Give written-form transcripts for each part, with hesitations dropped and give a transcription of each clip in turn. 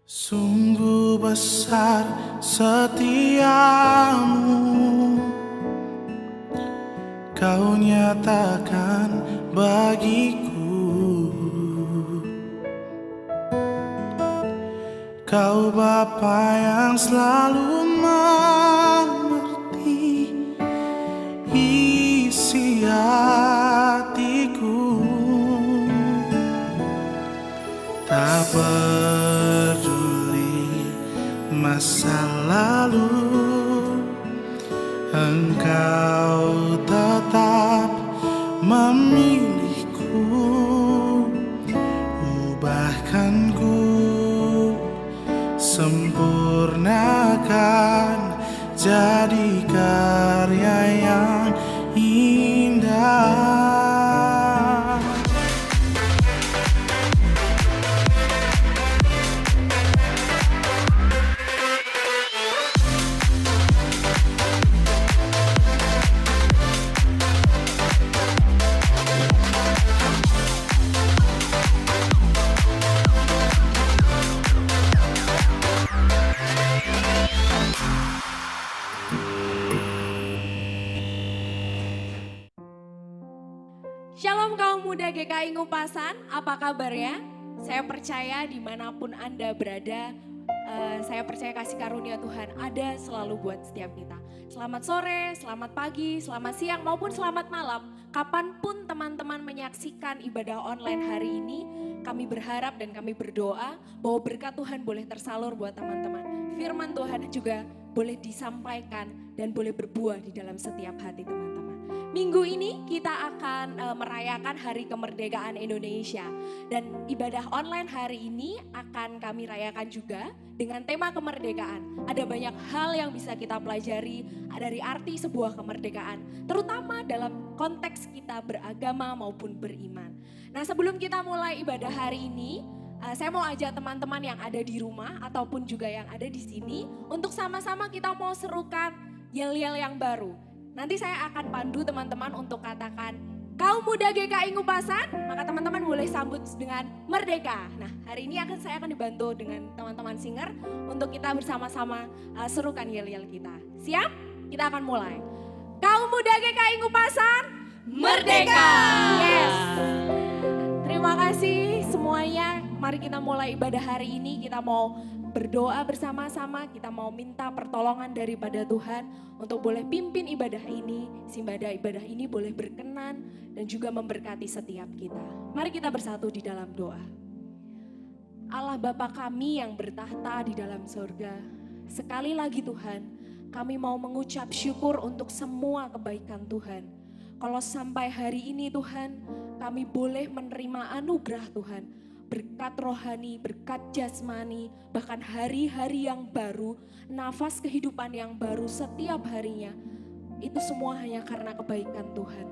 Sungguh besar setiamu, kau nyatakan bagiku. Kau Bapa yang selalu mengerti isi hatiku. Tak peduli masa lalu, Engkau tetap memilihku. Ubahkan ku, sempurnakan jadi karya yang indah. Shalom kaum muda GKI Ngupasan, apa kabarnya? Saya percaya dimanapun Anda berada, saya percaya kasih karunia Tuhan ada selalu buat setiap kita. Selamat sore, selamat pagi, selamat siang maupun selamat malam. Kapanpun teman-teman menyaksikan ibadah online hari ini, kami berharap dan kami berdoa bahwa berkat Tuhan boleh tersalur buat teman-teman. Firman Tuhan juga boleh disampaikan dan boleh berbuah di dalam setiap hati teman-teman. Minggu ini kita akan merayakan Hari Kemerdekaan Indonesia. Dan ibadah online hari ini akan kami rayakan juga dengan tema kemerdekaan. Ada banyak hal yang bisa kita pelajari dari arti sebuah kemerdekaan. Terutama dalam konteks kita beragama maupun beriman. Nah, sebelum kita mulai ibadah hari ini, saya mau ajak teman-teman yang ada di rumah ataupun juga yang ada di sini untuk sama-sama kita mau serukan yel-yel yang baru. Nanti saya akan pandu teman-teman untuk katakan kaum muda GKI Ngupasan, maka teman-teman boleh sambut dengan merdeka. Nah, hari ini saya akan dibantu dengan teman-teman singer untuk kita bersama-sama serukan yel-yel kita. Siap? Kita akan mulai. Kaum muda GKI Ngupasan, merdeka! Yes! Terima kasih semuanya. Mari kita mulai ibadah hari ini. Kita mau berdoa bersama-sama, kita mau minta pertolongan daripada Tuhan untuk boleh pimpin ibadah ini, sehingga ibadah ini boleh berkenan dan juga memberkati setiap kita. Mari kita bersatu di dalam doa. Allah Bapa kami yang bertahta di dalam surga, sekali lagi Tuhan, kami mau mengucap syukur untuk semua kebaikan Tuhan. Kalau sampai hari ini Tuhan, kami boleh menerima anugerah Tuhan, berkat rohani, berkat jasmani, bahkan hari-hari yang baru, nafas kehidupan yang baru setiap harinya. Itu semua hanya karena kebaikan Tuhan.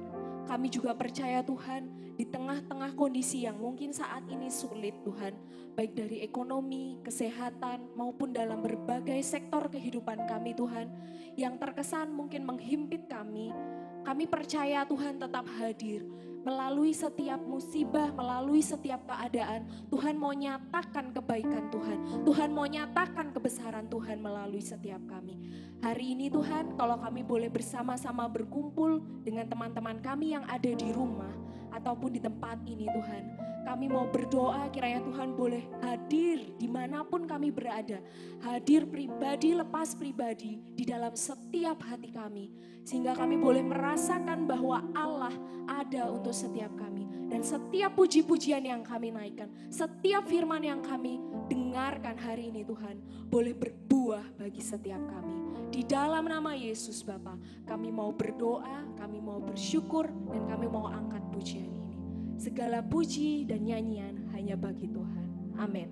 Kami juga percaya Tuhan, di tengah-tengah kondisi yang mungkin saat ini sulit Tuhan, baik dari ekonomi, kesehatan, maupun dalam berbagai sektor kehidupan kami Tuhan, yang terkesan mungkin menghimpit kami percaya Tuhan tetap hadir. Melalui setiap musibah, melalui setiap keadaan, Tuhan mau nyatakan kebaikan Tuhan. Tuhan mau nyatakan kebesaran Tuhan melalui setiap kami. Hari ini Tuhan, kalau kami boleh bersama-sama berkumpul dengan teman-teman kami yang ada di rumah ataupun di tempat ini Tuhan, kami mau berdoa kiranya Tuhan boleh hadir dimanapun kami berada. Hadir pribadi lepas pribadi di dalam setiap hati kami. Sehingga kami boleh merasakan bahwa Allah ada untuk setiap kami. Dan setiap puji-pujian yang kami naikkan, setiap firman yang kami dengarkan hari ini Tuhan, boleh berbuah bagi setiap kami. Di dalam nama Yesus Bapa, kami mau berdoa, kami mau bersyukur, dan kami mau angkat pujian ini. Segala puji dan nyanyian hanya bagi Tuhan. Amin.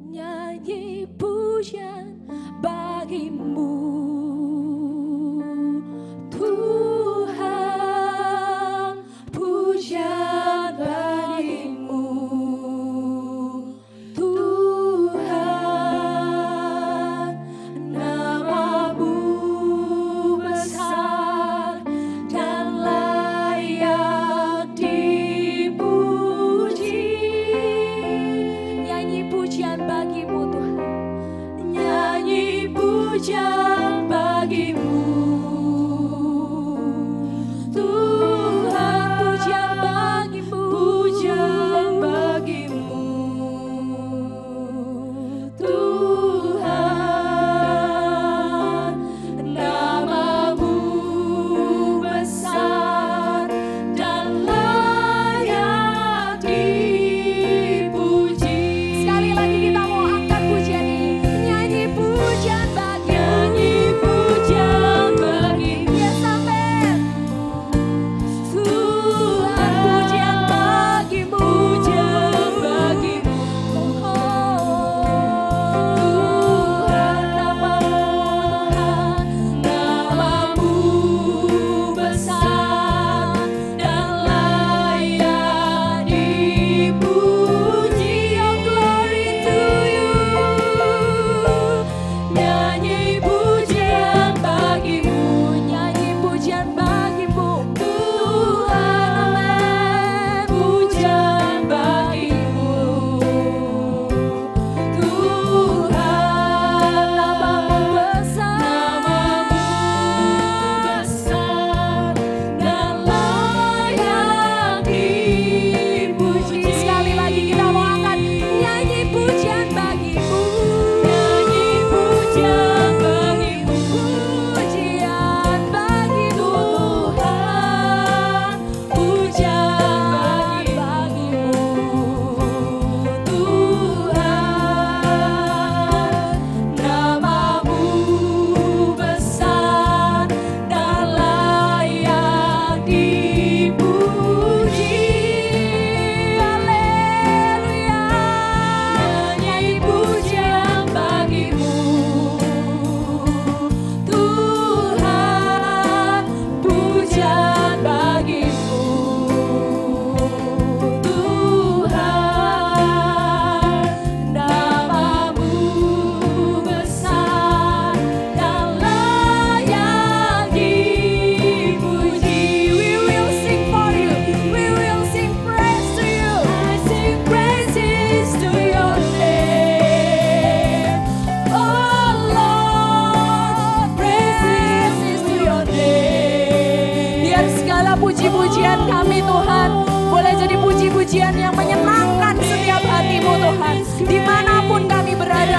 Nyanyi pujian bagimu Tuhan, pujian bagimu Tuhan, namamu besar dan layak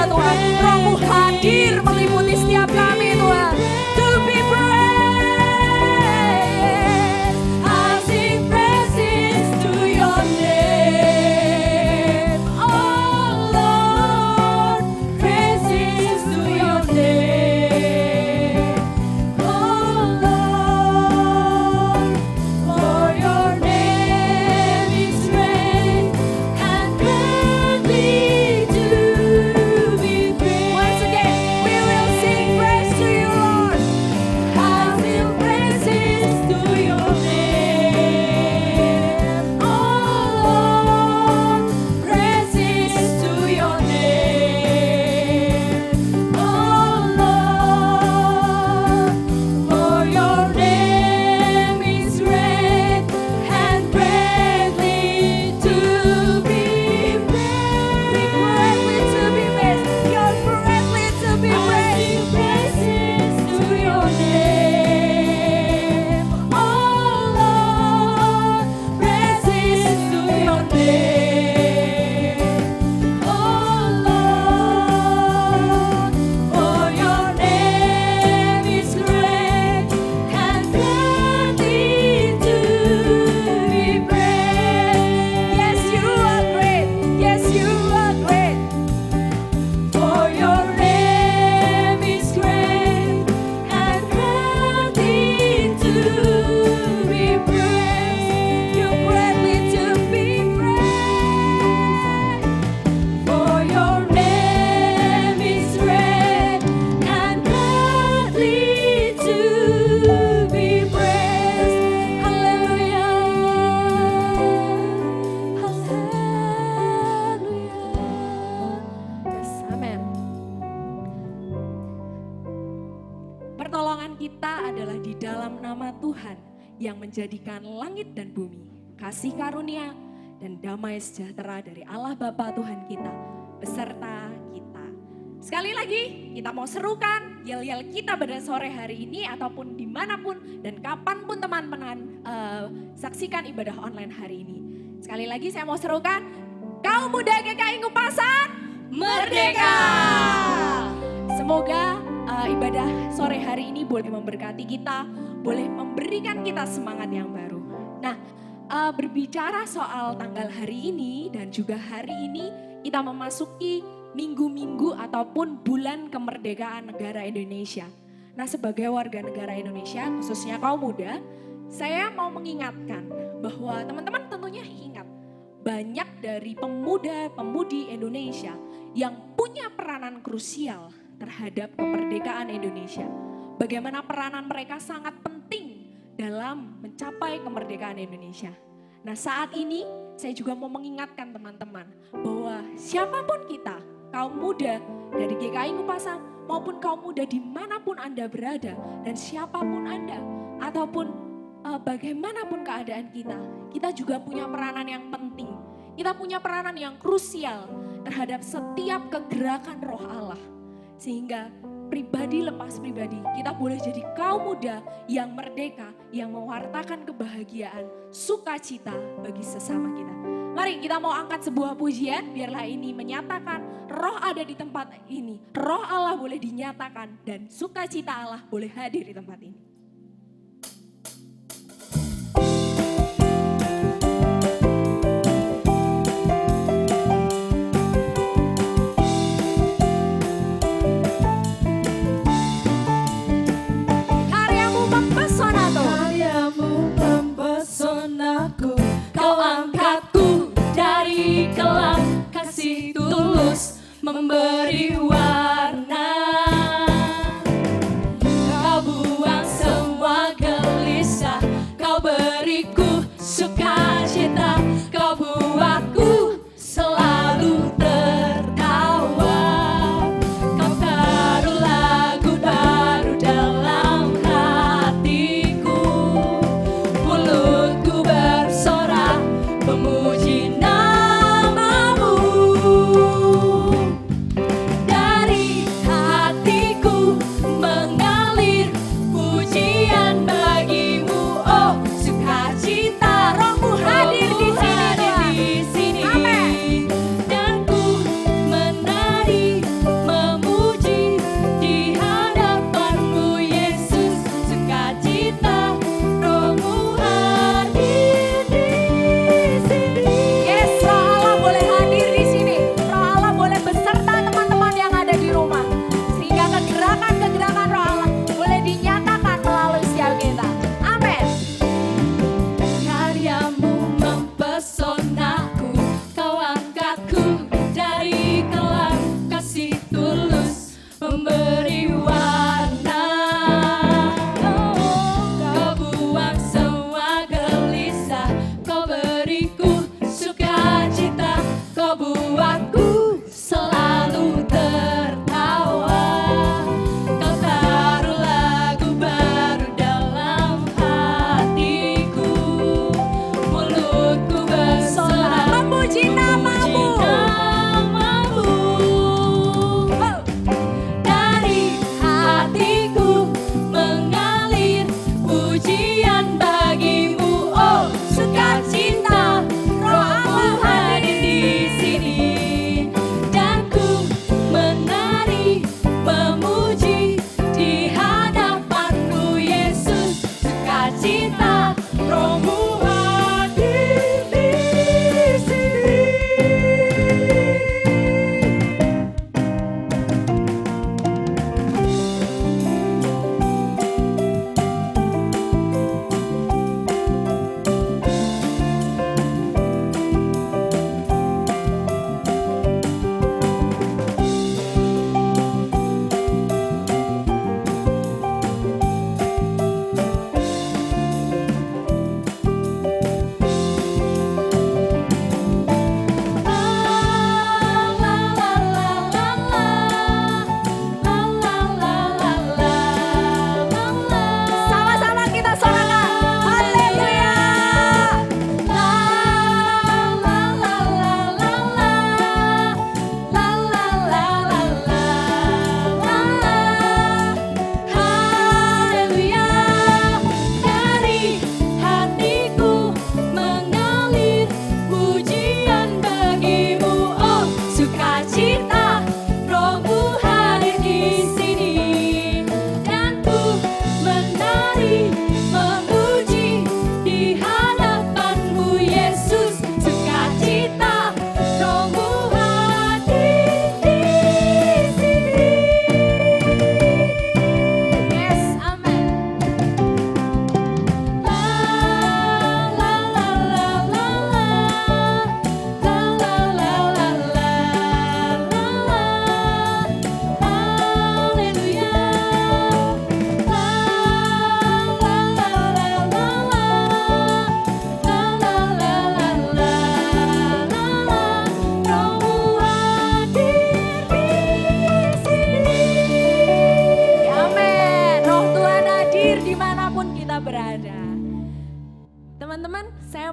Tuhan. Roh-Mu hadir meliputi setiap kami Tuhan. To be praised. I sing praises to your name. Oh Lord, praises to your name. Oh Lord, for your name is great and greatly to be praised. Once again, we will sing praise to you, Lord. I sing praises to your name. Oh Lord, praises to your name. Oh Lord, for your name is great and greatly to be praised. Greatly to be praised. You're greatly to be praised. Praises to your name. Oh Lord, praises to your name. Oh Lord, for your name is great and greatly to be praised. Yes, you are great. Yes, you are great. For your name is great and greatly to be praised. You're greatly to be praised. For your name is great and greatly to be praised. Hallelujah. Hallelujah. Yes, amen. Pertolongan kita adalah di dalam nama Tuhan yang menjadikan langit dan bumi, kasih karunia dan damai sejahtera dari Allah Bapa Tuhan kita beserta kita. Sekali lagi kita mau serukan yel-yel kita pada sore hari ini ataupun dimanapun dan kapanpun teman-teman saksikan ibadah online hari ini. Sekali lagi saya mau serukan, kaum muda GKI Ngupasan Merdeka! Semoga ibadah sore hari ini boleh memberkati kita, boleh memberikan kita semangat yang baru. Nah, berbicara soal tanggal hari ini dan juga hari ini kita memasuki minggu-minggu ataupun bulan kemerdekaan negara Indonesia. Nah, sebagai warga negara Indonesia, khususnya kaum muda, saya mau mengingatkan bahwa teman-teman tentunya ingat banyak dari pemuda-pemudi Indonesia yang punya peranan krusial terhadap kemerdekaan Indonesia. Bagaimana peranan mereka sangat penting dalam mencapai kemerdekaan Indonesia. Nah, saat ini saya juga mau mengingatkan teman-teman bahwa siapapun kita, kaum muda dari GKI Ngupasan maupun kaum muda dimanapun Anda berada dan siapapun Anda ataupun bagaimanapun keadaan kita juga punya peranan yang penting. Kita punya peranan yang krusial terhadap setiap kegerakan roh Allah. Sehingga pribadi lepas pribadi, kita boleh jadi kaum muda yang merdeka, yang mewartakan kebahagiaan, sukacita bagi sesama kita. Mari kita mau angkat sebuah pujian, biarlah ini menyatakan roh ada di tempat ini. Roh Allah boleh dinyatakan dan sukacita Allah boleh hadir di tempat ini. Memberi warna, kau buang semua gelisah, kau beriku sukacita, kau buatku selalu tertawa, kau taruh lagu baru dalam hatiku, mulutku bersorak memuji namamu. Mengalir pujian bagimu, oh sukacita rohmu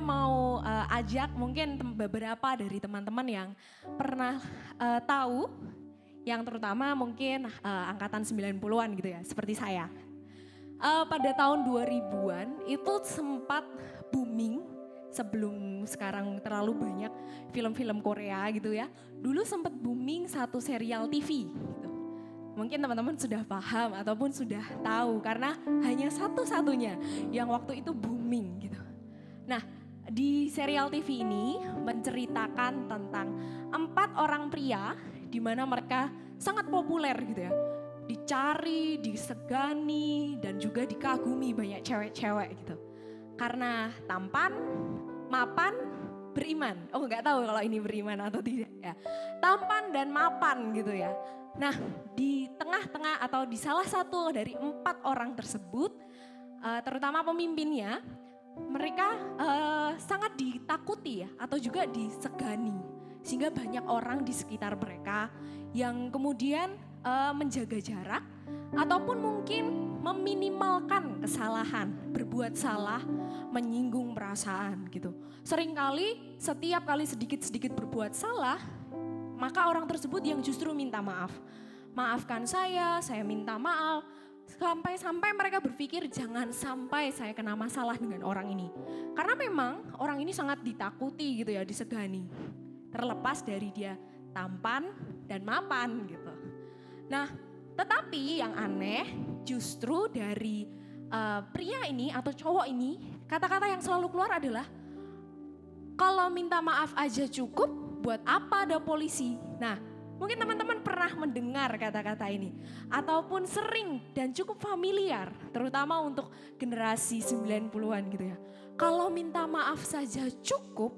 mau ajak mungkin beberapa dari teman-teman yang pernah tahu, yang terutama mungkin angkatan 90-an gitu ya, seperti saya. Pada tahun 2000-an itu sempat booming sebelum sekarang terlalu banyak film-film Korea gitu ya. Dulu sempat booming satu serial TV gitu. Mungkin teman-teman sudah paham ataupun sudah tahu karena hanya satu-satunya yang waktu itu booming gitu. Nah, di serial TV ini menceritakan tentang 4 orang pria di mana mereka sangat populer gitu ya. Dicari, disegani, dan juga dikagumi banyak cewek-cewek gitu. Karena tampan, mapan, beriman. Oh nggak tahu kalau ini beriman atau tidak ya. Tampan dan mapan gitu ya. Nah di tengah-tengah atau di salah satu dari 4 orang tersebut, terutama pemimpinnya, mereka sangat ditakuti ya atau juga disegani. Sehingga banyak orang di sekitar mereka yang kemudian menjaga jarak ataupun mungkin meminimalkan kesalahan, berbuat salah, menyinggung perasaan gitu. Seringkali setiap kali sedikit-sedikit berbuat salah, maka orang tersebut yang justru minta maaf. Maafkan saya minta maaf. Sampai-sampai mereka berpikir jangan sampai saya kena masalah dengan orang ini. Karena memang orang ini sangat ditakuti gitu ya, disegani. Terlepas dari dia tampan dan mapan gitu. Nah, tetapi yang aneh justru dari pria ini atau cowok ini, kata-kata yang selalu keluar adalah kalau minta maaf aja cukup, buat apa ada polisi? Nah, mungkin teman-teman pernah mendengar kata-kata ini ataupun sering dan cukup familiar, terutama untuk generasi 90-an gitu ya. Kalau minta maaf saja cukup,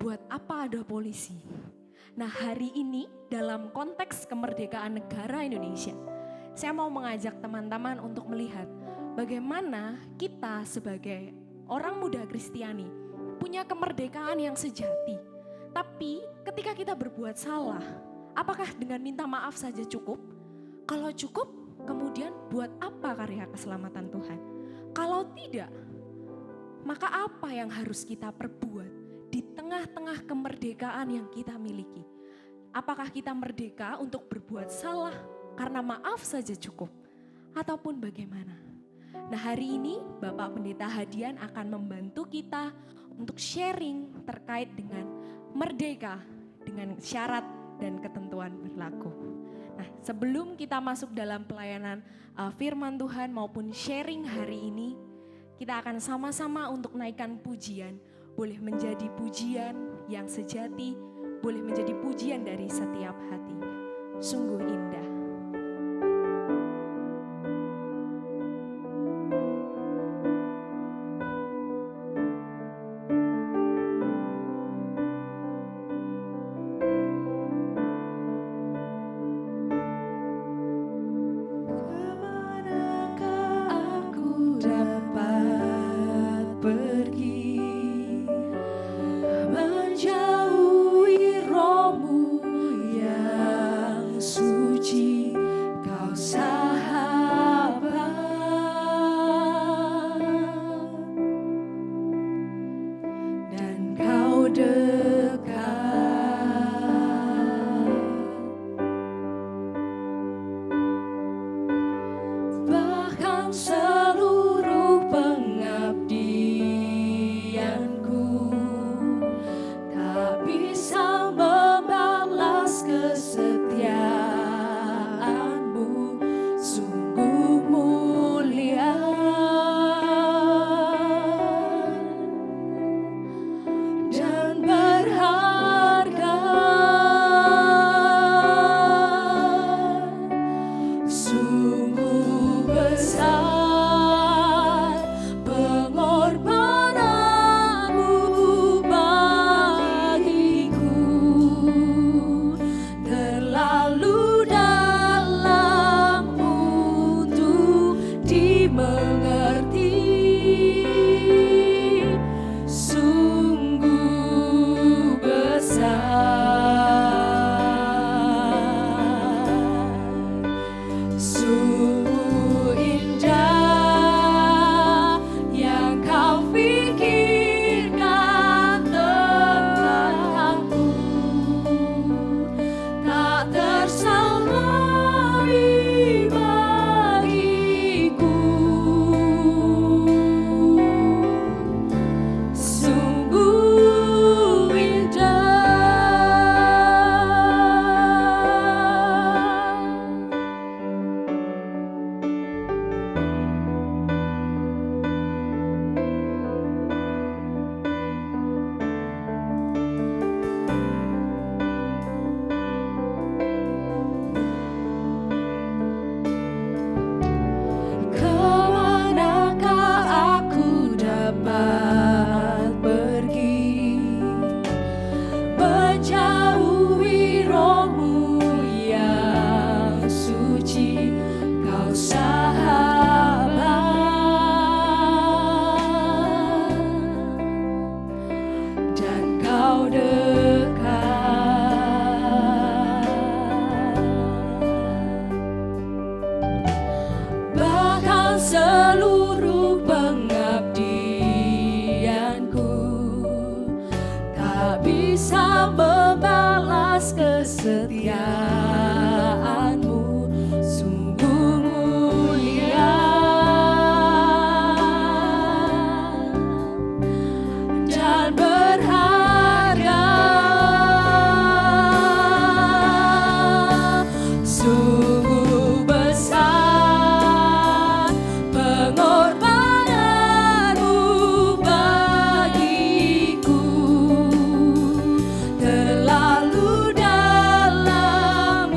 buat apa ada polisi? Nah, hari ini dalam konteks kemerdekaan negara Indonesia, saya mau mengajak teman-teman untuk melihat bagaimana kita sebagai orang muda Kristiani punya kemerdekaan yang sejati. Tapi ketika kita berbuat salah, apakah dengan minta maaf saja cukup? Kalau cukup, kemudian buat apa karya keselamatan Tuhan? Kalau tidak, maka apa yang harus kita perbuat di tengah-tengah kemerdekaan yang kita miliki? Apakah kita merdeka untuk berbuat salah karena maaf saja cukup? Ataupun bagaimana? Nah, hari ini Bapak Pendeta Hadian akan membantu kita untuk sharing terkait dengan merdeka dengan syarat dan ketentuan berlaku. Nah, sebelum kita masuk dalam pelayanan firman Tuhan maupun sharing hari ini, kita akan sama-sama untuk naikkan pujian. Boleh menjadi pujian yang sejati, boleh menjadi pujian dari setiap hati. Sungguh indah. Dan Bahkan seluruh pengabdianku tak bisa membalas kesetiaanmu, sungguh mulia dan berharga. Sungguh besar pengorbananmu bagiku, terlalu dalam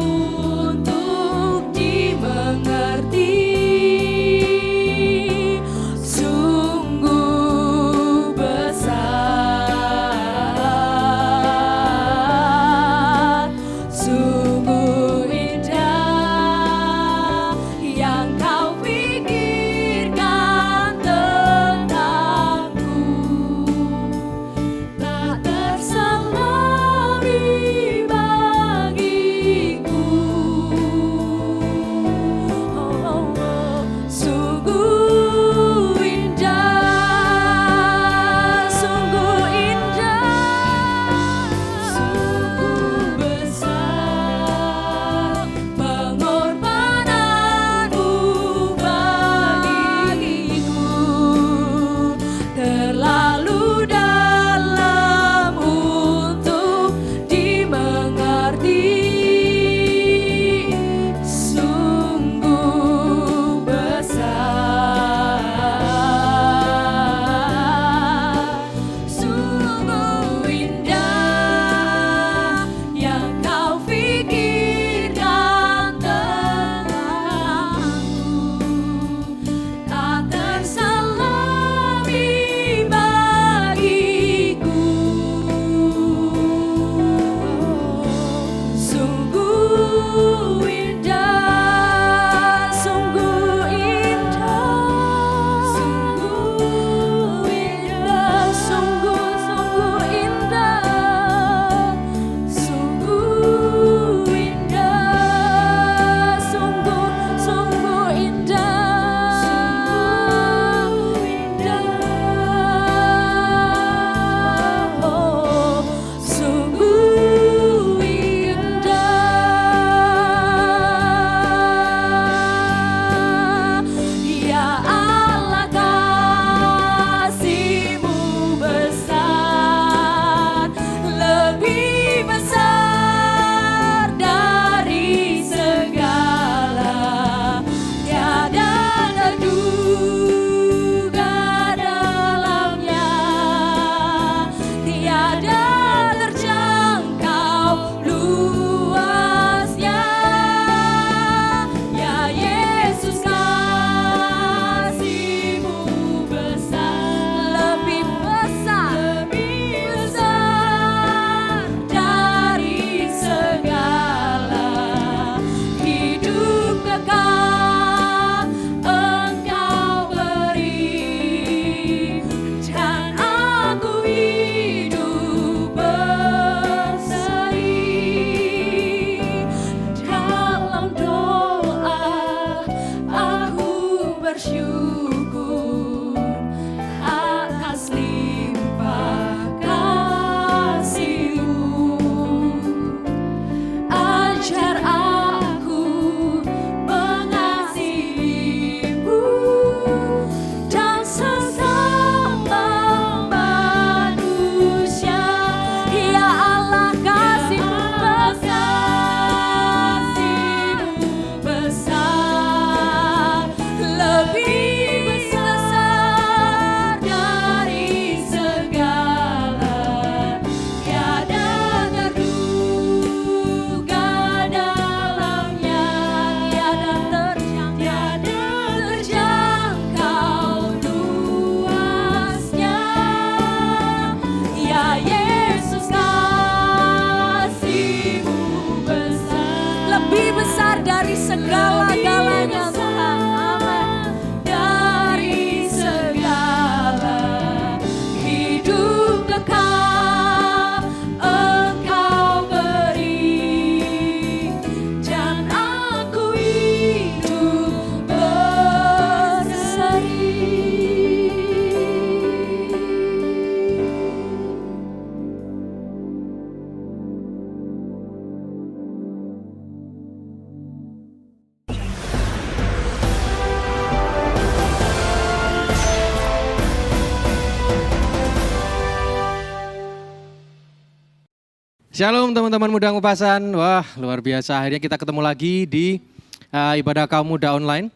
Shalom teman-teman muda ngupasan. Wah luar biasa, akhirnya kita ketemu lagi di ibadah kaum muda online.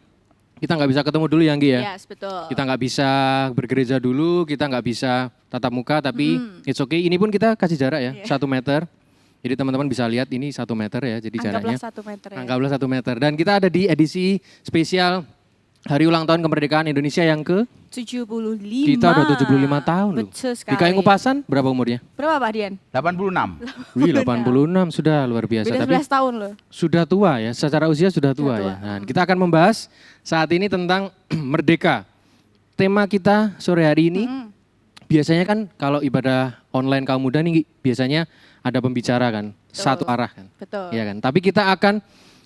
Kita nggak bisa ketemu dulu ya Anggi ya? Yes, betul. Kita nggak bisa bergereja dulu, kita nggak bisa tatap muka, tapi it's okay. Ini pun kita kasih jarak ya, 1 meter. Jadi teman-teman bisa lihat ini 1 meter ya, jadi jaraknya. Anggaplah 1 meter ya. Anggaplah 1 meter. Dan kita ada di edisi spesial Hari Ulang Tahun Kemerdekaan Indonesia yang ke 75. kita udah 75 tahun loh. Betul sekali. Di KAI Ngupasan berapa umurnya? Berapa Pak Dian? 86. Wih 86 sudah luar biasa. Beda Tapi 11 tahun loh. sudah tua ya, secara usia sudah tua ya. Nah, kita akan membahas saat ini tentang merdeka. Tema kita sore hari ini biasanya kan kalau ibadah online kaum muda nih biasanya ada pembicara kan, satu arah kan. Betul. Iya kan. Tapi kita akan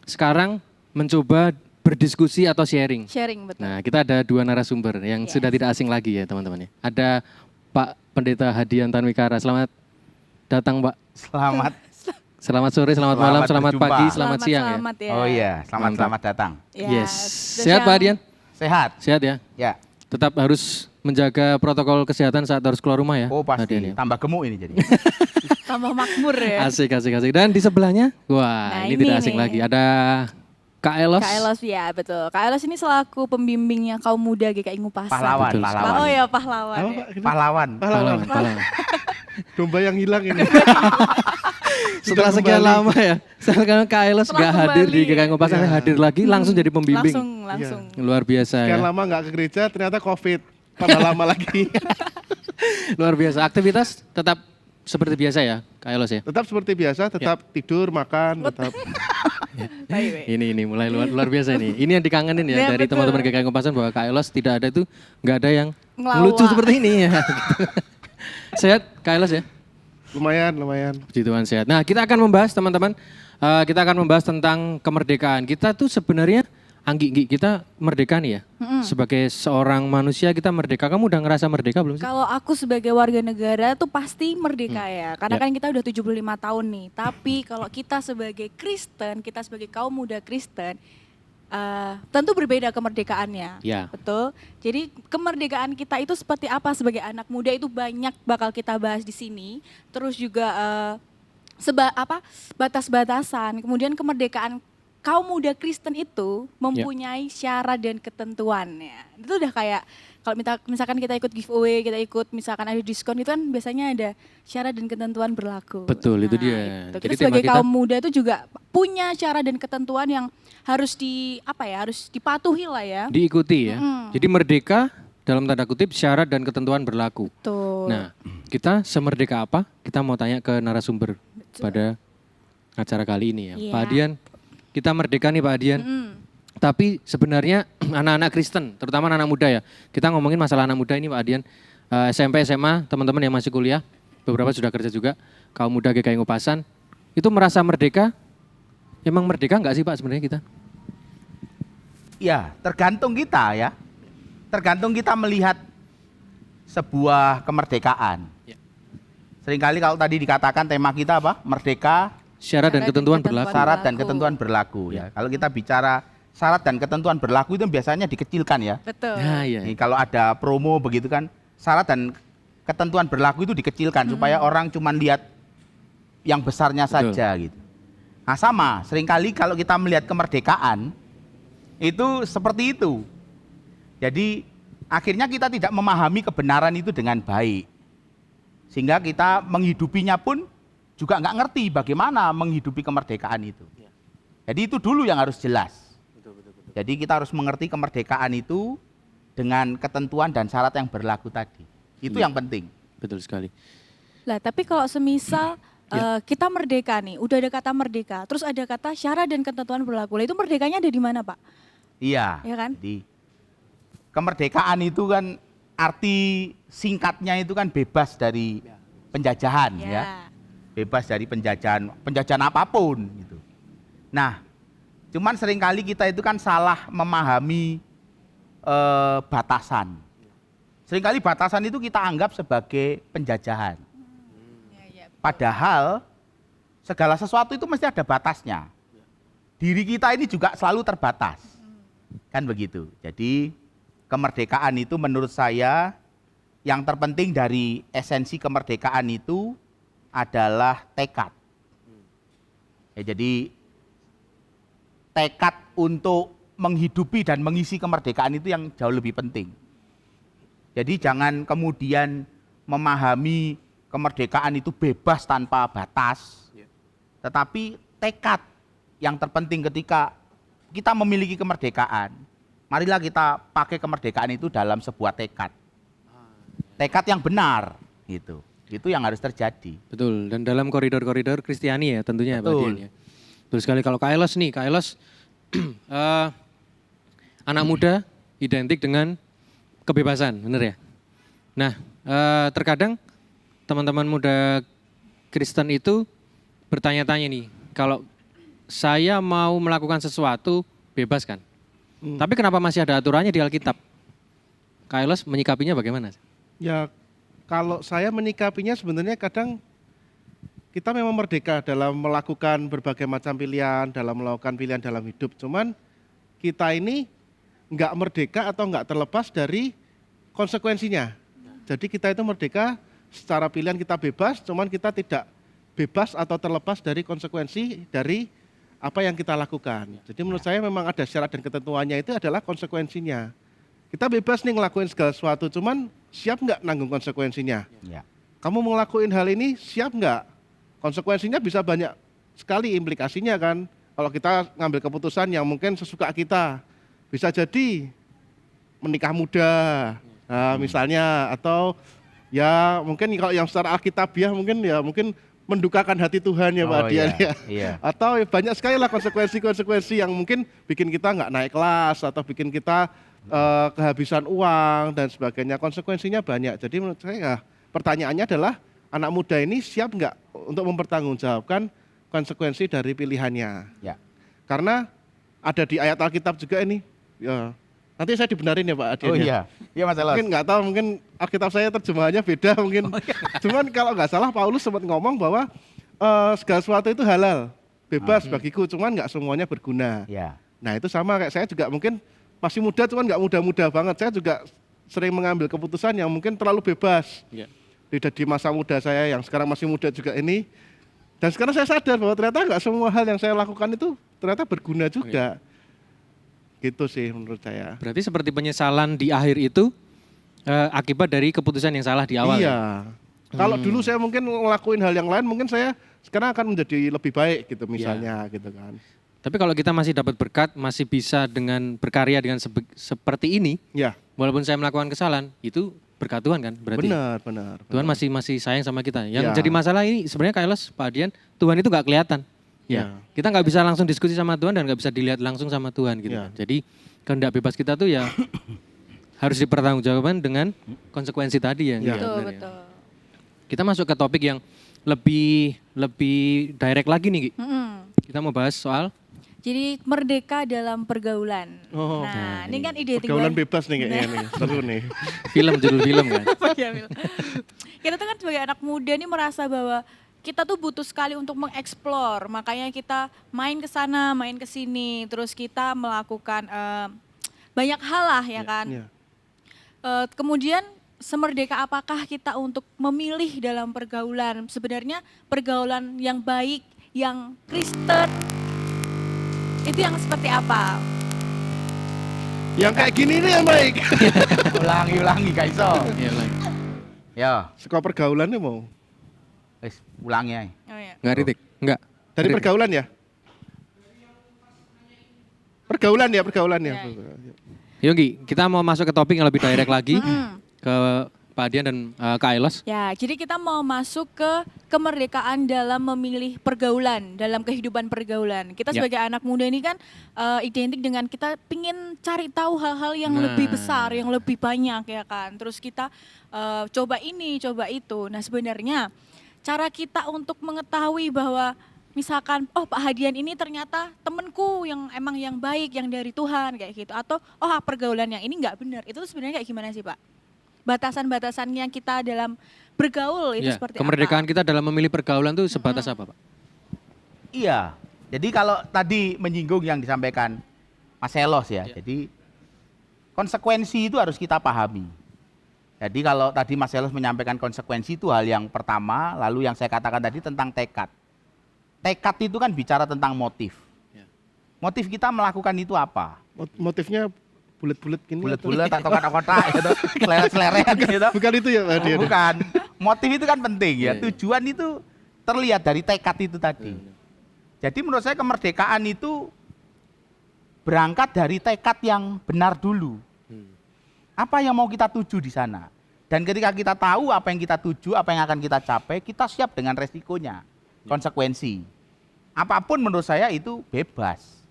sekarang mencoba berdiskusi atau sharing. Sharing betul. Nah, kita ada 2 narasumber yang sudah tidak asing lagi ya teman-teman ya. Ada Pak Pendeta Hadian Tanwikara. Selamat datang Pak. Selamat sore, selamat malam, selamat berjumpa. pagi, selamat siang selamat ya. Oh iya, Mantap. selamat datang. Ya, Yes. terus Sehat Pak yang- Hadian? Sehat? Sehat ya? Ya. Tetap harus menjaga protokol kesehatan saat harus keluar rumah ya? Oh pasti, Hadian ya? tambah gemuk ini jadi. Tambah makmur ya. Asik. Dan di sebelahnya, wah Nah, ini ini tidak asing nih. lagi. Ada Kak Elos. Kak Elos ya betul. Kak Elos ini selaku pembimbingnya kaum muda GKI Ngupasan. Pahlawan, Betul. pahlawan. Oh ya pahlawan. Apa ya. Pak? Kita Pahlawan. Pahlawan. domba yang hilang ini. Setelah Sudah sekian kembali. lama ya, setelah Kak Elos Setelah nggak hadir di kembali. GKI Ngupasan, Iya. hadir lagi langsung jadi pembimbing. Langsung. Luar biasa ya. Sekian lama nggak ke gereja, ternyata COVID. Tambah lama lagi. Luar biasa. Aktivitas tetap seperti biasa ya, Kak Elos ya. Tetap seperti biasa, tetap tidur, makan, tetap. Baik. Ini mulai luar biasa ini. Ini yang dikangenin ya Ya, dari betul. teman-teman GKI Ngupasan bahwa Kak Elos tidak ada itu, nggak ada yang Ngelawak. lucu seperti ini ya. Sehat Kak Elos ya? Lumayan. Puji Tuhan sehat. Nah kita akan membahas teman-teman, kita akan membahas tentang kemerdekaan. Kita tuh sebenarnya, Anggi, kita merdeka nih ya. Sebagai seorang manusia kita merdeka. Kamu udah ngerasa merdeka belum sih? Kalau aku sebagai warga negara tuh pasti merdeka ya. Karena Ya. kan kita udah 75 tahun nih. Tapi kalau kita sebagai Kristen, kita sebagai kaum muda Kristen, tentu berbeda kemerdekaannya. Ya. Betul. Jadi kemerdekaan kita itu seperti apa sebagai anak muda itu banyak bakal kita bahas di sini. Terus juga batas-batasan. Kemudian kemerdekaan kaum muda Kristen itu mempunyai syarat dan ketentuannya. Itu udah kayak kalau misalkan kita ikut giveaway, kita ikut misalkan ada diskon itu kan biasanya ada syarat dan ketentuan berlaku. Betul, itu dia. Itu. Jadi Kita tema sebagai kita- kaum muda itu juga punya syarat dan ketentuan yang harus harus dipatuhi lah ya. Diikuti ya. Jadi merdeka dalam tanda kutip syarat dan ketentuan berlaku. Tuh. Nah, kita semerdeka apa? Kita mau tanya ke narasumber pada acara kali ini ya. Iya. Pak Adian, kita merdeka nih Pak Adian. Tapi sebenarnya anak-anak Kristen, terutama anak muda ya. Kita ngomongin masalah anak muda ini Pak Adian. SMP, SMA, teman-teman yang masih kuliah, beberapa sudah kerja juga. Kaum muda GKI Ngupasan, itu merasa merdeka? Emang merdeka nggak sih Pak sebenarnya kita? Ya, tergantung kita ya. Tergantung kita melihat sebuah kemerdekaan. Ya. Seringkali kalau tadi dikatakan tema kita apa? Merdeka, Syarat dan ketentuan berlaku. syarat dan ketentuan berlaku ya. Kalau kita bicara syarat dan ketentuan berlaku itu biasanya dikecilkan ya. Betul. Nah, iya. Nih, kalau ada promo begitu kan, syarat dan ketentuan berlaku itu dikecilkan supaya orang cuma lihat yang besarnya Betul. saja gitu. Nah sama, seringkali kalau kita melihat kemerdekaan itu seperti itu. Jadi akhirnya kita tidak memahami kebenaran itu dengan baik. Sehingga kita menghidupinya pun juga nggak ngerti bagaimana menghidupi kemerdekaan itu. Jadi itu dulu yang harus jelas. Jadi kita harus mengerti kemerdekaan itu dengan ketentuan dan syarat yang berlaku tadi. Itu Iya. yang penting. Betul sekali. Lah, tapi kalau semisal kita merdeka nih, udah ada kata merdeka, terus ada kata syarat dan ketentuan berlaku. Lah itu merdekanya ada di mana, Pak? Iya. Iya kan? Jadi kemerdekaan itu kan arti singkatnya itu kan bebas dari penjajahan ya. Bebas dari penjajahan apapun gitu. Nah, cuman seringkali kita itu kan salah memahami batasan. Seringkali batasan itu kita anggap sebagai penjajahan. Padahal segala sesuatu itu mesti ada batasnya. Diri kita ini juga selalu terbatas. Kan begitu. Jadi kemerdekaan itu menurut saya yang terpenting dari esensi kemerdekaan itu adalah tekad. Ya, jadi tekad untuk menghidupi dan mengisi kemerdekaan itu yang jauh lebih penting. Jadi jangan kemudian memahami kemerdekaan itu bebas tanpa batas, tetapi tekad yang terpenting ketika kita memiliki kemerdekaan. Marilah kita pakai kemerdekaan itu dalam sebuah tekad. Tekad yang benar, gitu. Itu yang harus terjadi. Betul, dan dalam koridor-koridor Kristiani ya tentunya ya Pak Betul. Dian ya. Betul sekali. Kalau Kak Elos nih, Kak Elos anak muda identik dengan kebebasan, bener ya? Nah, terkadang teman-teman muda Kristen itu bertanya-tanya nih, kalau saya mau melakukan sesuatu, bebas kan? Tapi kenapa masih ada aturannya di Alkitab? Kak Elos menyikapinya bagaimana? Ya kalau saya menyikapinya sebenarnya kadang kita memang merdeka dalam melakukan berbagai macam pilihan, dalam melakukan pilihan dalam hidup. Cuman kita ini nggak merdeka atau nggak terlepas dari konsekuensinya. Jadi kita itu merdeka secara pilihan kita bebas, cuman kita tidak bebas atau terlepas dari konsekuensi dari apa yang kita lakukan. Jadi menurut saya memang ada syarat dan ketentuannya itu adalah konsekuensinya. Kita bebas nih ngelakuin segala sesuatu, cuman siap nggak nanggung konsekuensinya? Ya. Kamu mau ngelakuin hal ini siap nggak? Konsekuensinya bisa banyak sekali implikasinya kan. Kalau kita ngambil keputusan yang mungkin sesuka kita, bisa jadi menikah muda, nah, misalnya, atau ya mungkin kalau yang secara alkitabiah mungkin mendukakan hati Tuhan ya Pak Oh, Dian iya, ya. iya. Atau ya banyak sekali lah konsekuensi-konsekuensi yang mungkin bikin kita nggak naik kelas atau bikin kita kehabisan uang dan sebagainya. Konsekuensinya banyak. Jadi menurut saya ya, pertanyaannya adalah anak muda ini siap nggak untuk mempertanggungjawabkan konsekuensi dari pilihannya. Ya. Karena ada di ayat Alkitab juga ini. Ya, nanti saya dibenarin ya Pak Adian. Oh ya. iya, iya Mas Elos. Mungkin nggak tahu, mungkin Alkitab saya terjemahannya beda mungkin. Cuman kalau nggak salah Paulus sempat ngomong bahwa segala sesuatu itu halal, bebas bagiku, cuman nggak semuanya berguna. Ya. Nah itu sama kayak saya juga mungkin masih muda, cuman nggak muda-muda banget. Saya juga sering mengambil keputusan yang mungkin terlalu bebas. Ya. Di masa muda saya yang sekarang masih muda juga ini. Dan sekarang saya sadar bahwa ternyata nggak semua hal yang saya lakukan itu ternyata berguna juga. Gitu sih menurut saya. Berarti seperti penyesalan di akhir itu akibat dari keputusan yang salah di awal. Ya? Iya. Kalau dulu saya mungkin ngelakuin hal yang lain, mungkin saya sekarang akan menjadi lebih baik gitu misalnya gitu kan. Tapi kalau kita masih dapat berkat, masih bisa dengan berkarya dengan seperti ini, Ya, walaupun saya melakukan kesalahan, itu berkat Tuhan kan berarti. benar. Tuhan masih sayang sama kita. Yang Ya. jadi masalah ini sebenarnya Kak Elos, Pak Adian, Tuhan itu nggak kelihatan. Ya. Kita nggak bisa langsung diskusi sama Tuhan dan nggak bisa dilihat langsung sama Tuhan gitu. Ya. Jadi kehendak bebas kita tuh ya harus dipertanggungjawabkan dengan konsekuensi tadi yang Ya. iya, Betul, benar ya. betul. Kita masuk ke topik yang lebih direct lagi nih, Ki. Kita mau bahas soal Jadi merdeka dalam pergaulan. Oh. Nah, ini kan identik Pergaulan banget. bebas nih kayaknya nih, seru nih. judul film kan. Iya, Mil. Kita tuh kan sebagai anak muda nih merasa bahwa kita tuh butuh sekali untuk mengeksplor, makanya kita main ke sana, main ke sini, terus kita melakukan banyak hal lah ya kan. Iya. Kemudian semerdeka apakah kita untuk memilih dalam pergaulan? Sebenarnya pergaulan yang baik, yang Kristen, itu yang seperti apa? Yang kayak gini nih yang baik. Ulangi Kak Iso. Iya, lagi. Ya, Suka pergaulannya mau? wis ulangi ae. Oh, ya. Enggak Ritik? Enggak. Dari Ritik. pergaulan ya? Pergaulan ya. Ya. Yuk Ki, kita mau masuk ke topik yang lebih direct lagi ke Pak Adian dan Kak Elos. Ya, jadi kita mau masuk ke kemerdekaan dalam memilih pergaulan, dalam kehidupan pergaulan. Kita Ya. sebagai anak muda ini kan identik dengan kita pingin cari tahu hal-hal yang Nah. lebih besar, yang lebih banyak ya kan. Terus kita coba ini, coba itu. Nah sebenarnya cara kita untuk mengetahui bahwa misalkan, oh Pak Hadian ini ternyata temenku yang emang yang baik, yang dari Tuhan kayak gitu. Atau oh pergaulan yang ini nggak benar. Itu tuh sebenarnya kayak gimana sih Pak? Batasan-batasannya kita dalam bergaul itu Ya, seperti kemerdekaan apa? kita dalam memilih pergaulan itu sebatas apa, Pak? Iya. Jadi kalau tadi menyinggung yang disampaikan Mas Elos ya. Iya. Jadi konsekuensi itu harus kita pahami. Jadi kalau tadi Mas Elos menyampaikan konsekuensi itu hal yang pertama, lalu yang saya katakan tadi tentang tekad. tekad itu kan bicara tentang motif. Ya. Motif kita melakukan itu apa? Motifnya bulat-bulat gini. Bulat-bulat atau kotak-kotak gitu, seleret-seleret gitu. Bukan itu ya Pak Adian? Bukan. Motif itu kan penting ya. Iya, iya. Tujuan itu terlihat dari tekad itu tadi. Jadi menurut saya kemerdekaan itu berangkat dari tekad yang benar dulu. Apa yang mau kita tuju di sana? Dan ketika kita tahu apa yang kita tuju, apa yang akan kita capai, kita siap dengan resikonya, konsekuensi. Apapun menurut saya itu bebas.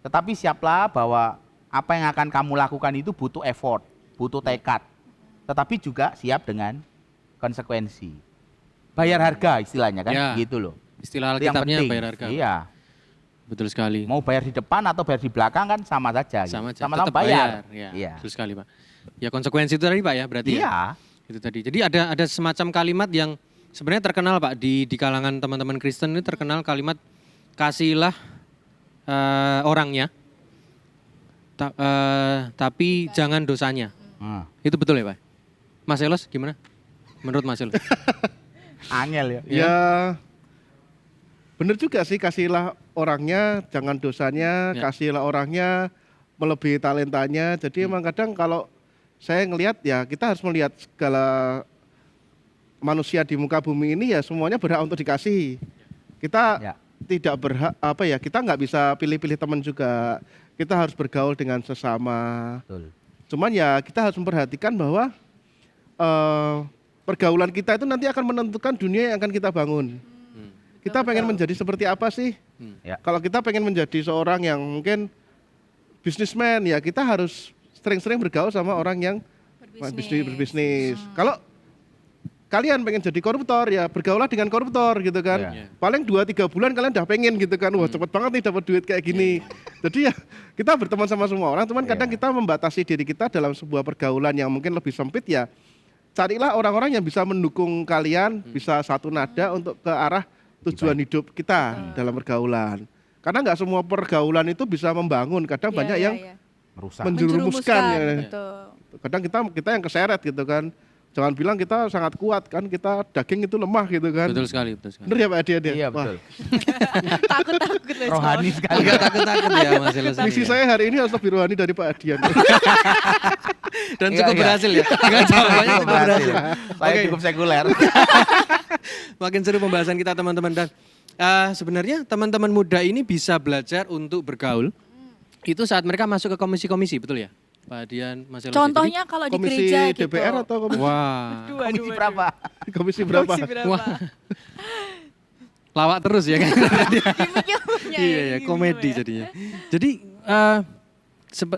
Tetapi siaplah bahwa apa yang akan kamu lakukan itu butuh effort, butuh tekad. Tetapi juga siap dengan konsekuensi. Bayar harga istilahnya kan, Ya. gitu loh. Istilah Itu yang Alkitabnya penting. bayar harga. Iya. Betul sekali. Mau bayar di depan atau bayar di belakang kan sama saja. Sama gitu. aja, Sama-sama tetap bayar. Ya, Iya. betul sekali Pak. Ya konsekuensi itu tadi Pak ya berarti ya. Iya. Itu tadi. Jadi ada semacam kalimat yang sebenarnya terkenal Pak di kalangan teman-teman Kristen ini terkenal kalimat kasihilah orangnya, tapi jangan dosanya. Hmm. Itu betul ya Pak? Mas Elos gimana? Menurut Mas Elos? Angel ya. Ya bener juga sih, kasihilah orangnya, jangan dosanya, Ya. kasihilah orangnya, melebihi talentanya. Jadi emang kadang kalau saya ngelihat ya kita harus melihat segala manusia di muka bumi ini ya semuanya berhak untuk dikasihi. Kita Ya. tidak berhak kita nggak bisa pilih-pilih teman juga. Kita harus bergaul dengan sesama. Betul. Cuman ya kita harus memperhatikan bahwa pergaulan kita itu nanti akan menentukan dunia yang akan kita bangun. Kita pengen menjadi seperti apa sih? Ya. Kalau kita pengen menjadi seorang yang mungkin bisnismen, ya kita harus sering-sering bergaul sama orang yang berbisnis. Kalau kalian pengen jadi koruptor, ya bergaulah dengan koruptor gitu kan. Ya. Paling 2-3 bulan kalian udah pengen gitu kan. Wah cepet banget nih dapat duit kayak gini. Jadi ya kita berteman sama semua orang, cuman kadang kita membatasi diri kita dalam sebuah pergaulan yang mungkin lebih sempit ya. Carilah orang-orang yang bisa mendukung kalian, bisa satu nada untuk ke arah tujuan hidup kita dalam pergaulan. Karena nggak semua pergaulan itu bisa membangun. Kadang banyak yang Merusak. menjerumuskan. Ya. Betul. Kadang kita yang keseret gitu kan. Jangan bilang kita sangat kuat kan, kita daging itu lemah gitu kan. Betul sekali, betul sekali. Bener ya Pak Adi? Iya Wah, betul. Takut-takut loh. Rohani sekali. Agak takut-takut ya Mas Elos. misi saya hari ini harus lebih rohani dari Pak Adian. Dan Iya, cukup iya. berhasil ya. Enggak jawabannya cukup berhasil. Saya Oke. cukup sekuler. Makin seru pembahasan kita teman-teman dan sebenarnya teman-teman muda ini bisa belajar untuk bergaul itu saat mereka masuk ke komisi-komisi, betul ya? Pak Dian, Mas Elos. Contohnya kalau di Komisi gereja gitu. DPR atau komisi, Wah, Komisi berapa? komisi berapa? Komisi berapa? Wah. Lawak terus ya kan? Gimmick-gimmicknya Iya ya, ya, gimmick komedi ya. jadinya. Jadi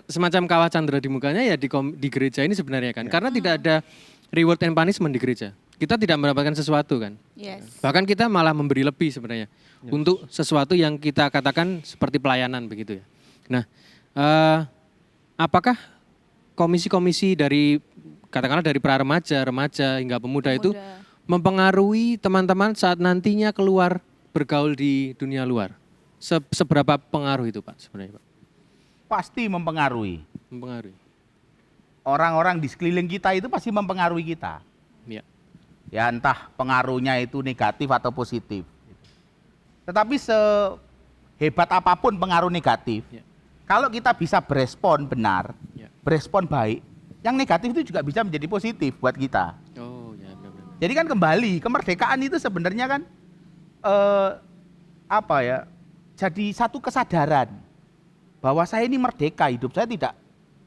semacam kawah Chandra di mukanya ya di gereja ini sebenarnya kan. Karena tidak ada reward and punishment di gereja. Kita tidak mendapatkan sesuatu kan. Yes. Bahkan kita malah memberi lebih sebenarnya untuk sesuatu yang kita katakan seperti pelayanan begitu ya. Nah, apakah komisi-komisi dari katakanlah dari pra remaja, remaja hingga pemuda itu mempengaruhi teman-teman saat nantinya keluar bergaul di dunia luar? Seberapa pengaruh itu Pak sebenarnya Pak? Pasti mempengaruhi. Mempengaruhi. Orang-orang di sekeliling kita itu pasti mempengaruhi kita. Ya. Ya entah pengaruhnya itu negatif atau positif. Tetapi sehebat apapun pengaruh negatif, Ya. kalau kita bisa berespon benar, Ya. berespon baik, yang negatif itu juga bisa menjadi positif buat kita. Oh ya benar-benar. Jadi kan kembali kemerdekaan itu sebenarnya kan jadi satu kesadaran bahwa saya ini merdeka, hidup saya tidak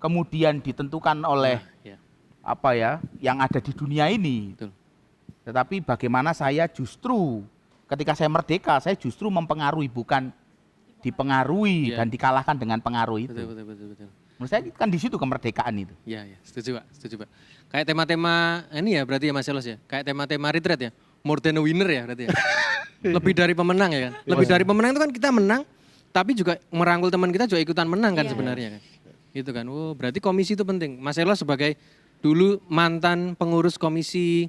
kemudian ditentukan oleh Ya. yang ada di dunia ini. Betul. Tetapi bagaimana saya justru ketika saya merdeka, saya justru mempengaruhi bukan dipengaruhi Iya. dan dikalahkan dengan pengaruh itu. Betul. Menurut saya kan di situ kemerdekaan itu. Ya, setuju Pak. Kayak tema-tema ini ya berarti ya Mas Elos ya. Kayak tema-tema retreat ya. More than a winner ya berarti ya. Lebih dari pemenang ya kan. Lebih dari pemenang itu kan kita menang, tapi juga merangkul teman kita juga ikutan menang kan sebenarnya kan. Itu kan. Oh, berarti komisi itu penting. Mas Elos sebagai dulu mantan pengurus komisi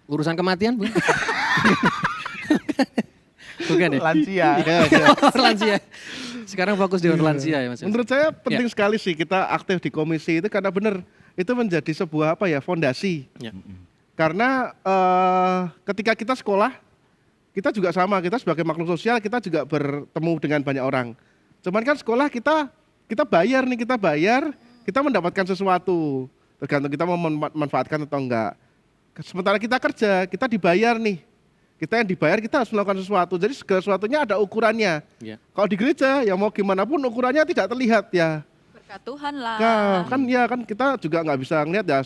urusan kematian, Bu. Bukan ya? Lansia. Lansia. Sekarang fokus di lansia ya Mas Elos. Menurut saya penting sekali sih kita aktif di komisi itu karena benar itu menjadi sebuah fondasi. Ya. Karena ketika kita sekolah, kita juga sama, kita sebagai makhluk sosial kita juga bertemu dengan banyak orang. Cuman kan sekolah kita bayar nih, kita mendapatkan sesuatu. Tergantung kita mau memanfaatkan atau enggak. Sementara kita kerja, kita dibayar nih. Kita yang dibayar kita harus melakukan sesuatu. Jadi segala sesuatunya ada ukurannya. Ya. Kalau di gereja ya mau gimana pun ukurannya tidak terlihat ya. Berkat Tuhan lah. Nah, kan kita juga nggak bisa ngelihat ya.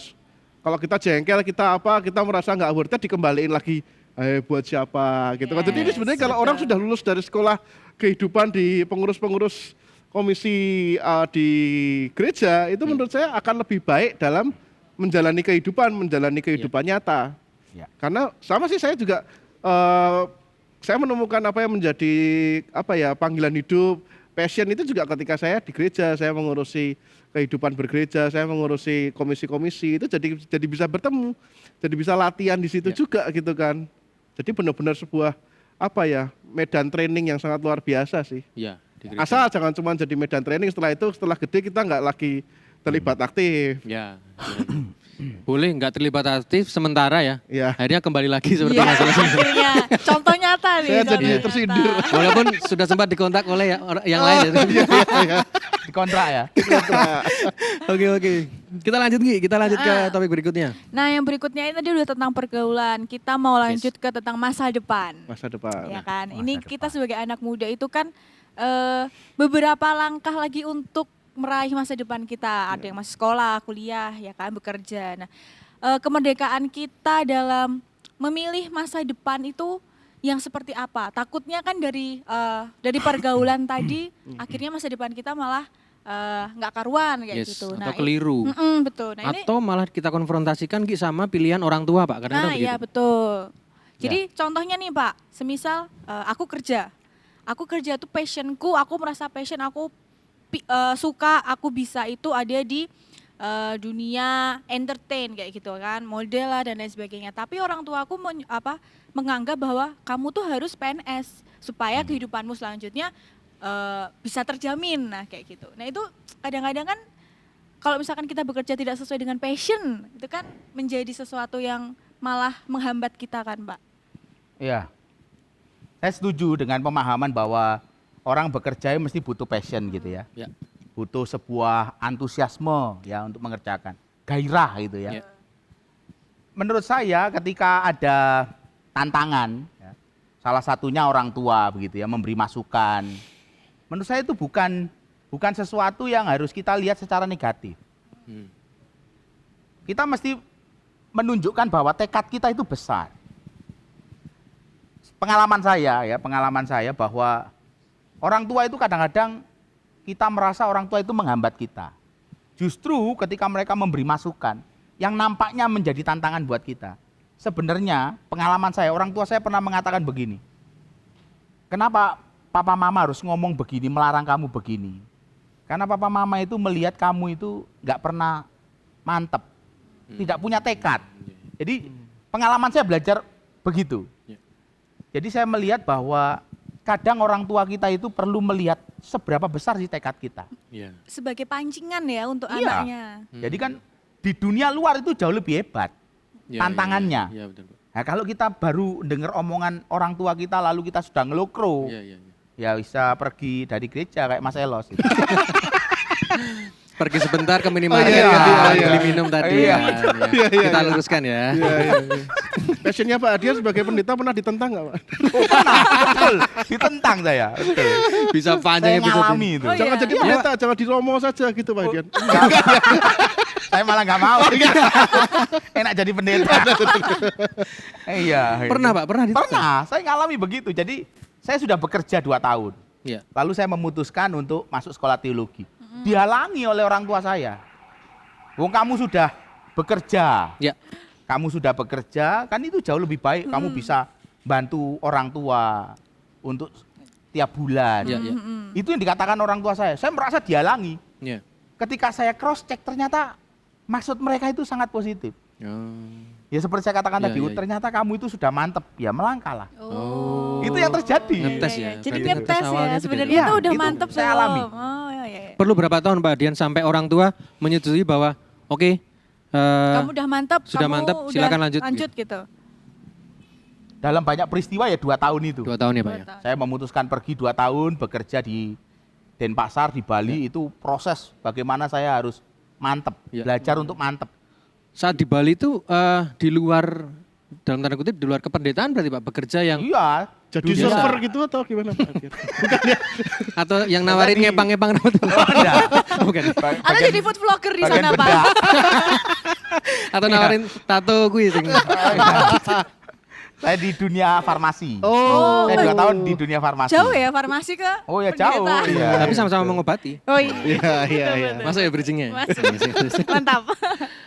Kalau kita jengkel, kita merasa nggak worth it, dikembaliin lagi. Buat siapa gitu kan. Jadi ini sebenarnya kalau orang sudah lulus dari sekolah kehidupan di pengurus-pengurus komisi di gereja, itu menurut saya akan lebih baik dalam menjalani kehidupan nyata. Ya. Karena sama sih saya juga saya menemukan apa yang menjadi panggilan hidup, passion itu juga ketika saya di gereja, saya mengurusi kehidupan bergereja, saya mengurusi komisi-komisi itu jadi bisa bertemu, jadi bisa latihan di situ juga gitu kan. Jadi benar-benar sebuah medan training yang sangat luar biasa sih. Iya, di gereja. Asal jangan cuma jadi medan training, setelah gede kita nggak lagi terlibat aktif. Ya. Boleh nggak terlibat aktif sementara ya. Ya. Akhirnya kembali lagi seperti Iya, masalah sebelumnya. akhirnya. Contoh nyata nih. Saya contoh jadi nyata. tersindir. Walaupun sudah sempat dikontak oleh yang lain ya. Dikontrak ya. Oke. Kita lanjut ke topik berikutnya. Nah yang berikutnya ini tadi udah tentang pergaulan. Kita mau lanjut ke tentang masa depan. Masa depan. Ya kan. Masa Ini depan. kita sebagai anak muda itu kan beberapa langkah lagi untuk meraih masa depan kita. Ada yang masih sekolah, kuliah, ya kan, bekerja. Nah, kemerdekaan kita dalam memilih masa depan itu yang seperti apa? Takutnya kan dari pergaulan tadi, akhirnya masa depan kita malah nggak karuan kayak Yes, gitu. atau keliru. Betul. Nah, ini Atau malah kita konfrontasikan Ki sama pilihan orang tua Pak. Kadang-kadang begitu. iya betul. Jadi contohnya nih Pak, semisal aku kerja tuh passionku, aku merasa passion aku suka, aku bisa itu ada di dunia entertain kayak gitu kan, model lah dan lain sebagainya. Tapi orang tua aku menganggap bahwa kamu tuh harus PNS supaya kehidupanmu selanjutnya bisa terjamin, nah kayak gitu. Nah itu kadang-kadang kan kalau misalkan kita bekerja tidak sesuai dengan passion, itu kan menjadi sesuatu yang malah menghambat kita kan Pak. Iya. Saya setuju dengan pemahaman bahwa orang bekerja mesti butuh passion gitu ya. Ya. Butuh sebuah antusiasme ya untuk mengerjakan. Gairah gitu ya. Ya. Menurut saya ketika ada tantangan, ya, salah satunya orang tua begitu ya, memberi masukan. Menurut saya itu bukan sesuatu yang harus kita lihat secara negatif. Kita mesti menunjukkan bahwa tekad kita itu besar. Pengalaman saya bahwa orang tua itu kadang-kadang kita merasa orang tua itu menghambat kita. Justru ketika mereka memberi masukan yang nampaknya menjadi tantangan buat kita. Sebenarnya pengalaman saya, orang tua saya pernah mengatakan begini. Kenapa papa mama harus ngomong begini, melarang kamu begini? Karena papa mama itu melihat kamu itu nggak pernah mantep, tidak punya tekad. Jadi pengalaman saya belajar begitu. Jadi saya melihat bahwa kadang orang tua kita itu perlu melihat seberapa besar sih tekad kita. Iya. Sebagai pancingan ya untuk Iya. anaknya. Jadi kan di dunia luar itu jauh lebih hebat tantangannya. Iya, betul, Pak. Nah, kalau kita baru dengar omongan orang tua kita lalu kita sudah ngelokro, Iya. ya bisa pergi dari gereja kayak Mas Elos. Gitu. Pergi sebentar ke minimarket beli minum tadi. Iya, Ya. Kita luruskan ya. Iya. Passionnya Pak Adian sebagai pendeta pernah ditentang nggak Pak? Oh, pernah, betul. Ditentang saya. Betul. Bisa Saya panjang episode ngalami ini. itu. Oh, Jangan iya. jadi pendeta, jangan di Romo saja gitu Pak Adian. Saya malah nggak mau. Enak jadi pendeta. Iya. Pernah Pak, pernah ditentang? Pernah, saya ngalami begitu. Jadi saya sudah bekerja 2 tahun. Iya. Lalu saya memutuskan untuk masuk sekolah teologi. Dihalangi oleh orang tua saya. Wong kamu sudah bekerja. Ya. Kamu sudah bekerja, kan itu jauh lebih baik. Kamu bisa bantu orang tua untuk tiap bulan. Iya, iya. Itu yang dikatakan orang tua saya. Saya merasa dihalangi. Iya. Ketika saya cross check ternyata maksud mereka itu sangat positif. Ya seperti saya katakan Iya, tadi, iya, iya. ternyata kamu itu sudah mantep, ya melangkahlah. Oh. Itu yang terjadi. Ngetes Iya, ya. Jadi Berarti ngetes ya, awalnya itu sebenarnya Iya, itu udah itu mantep saya belum? alami. Oh iya. Perlu berapa tahun Pak Dian sampai orang tua menyetujui bahwa oke, Kamu udah mantep, sudah kamu mantep, udah silakan lanjut. gitu. Dalam banyak peristiwa ya 2 tahun itu. 2 tahun ya Pak ya? Saya memutuskan pergi 2 tahun bekerja di Denpasar, di Bali, itu proses bagaimana saya harus mantep, Ya. belajar untuk mantep. Saat di Bali itu di luar, dalam tanda kutip, di luar kependetaan berarti Pak, bekerja yang, Iya. Jadi dunia. server gitu atau gimana Pak Adian? atau yang nawarin Tadi- ngepang-ngepang apa tuh? Oh, enggak. Bukan. Atau jadi food vlogger di bagian sana, Pak. bedak. Atau nawarin tato kuwi sing. Saya di dunia farmasi. Oh. Saya 2 tahun di dunia farmasi. Jauh ya farmasi ke Oh ya jauh. pendeta? Iya. Tapi sama-sama mengobati. Oh iya. Iya, iya, iya. Masuk ya bridgingnya? Masuk. Mantap.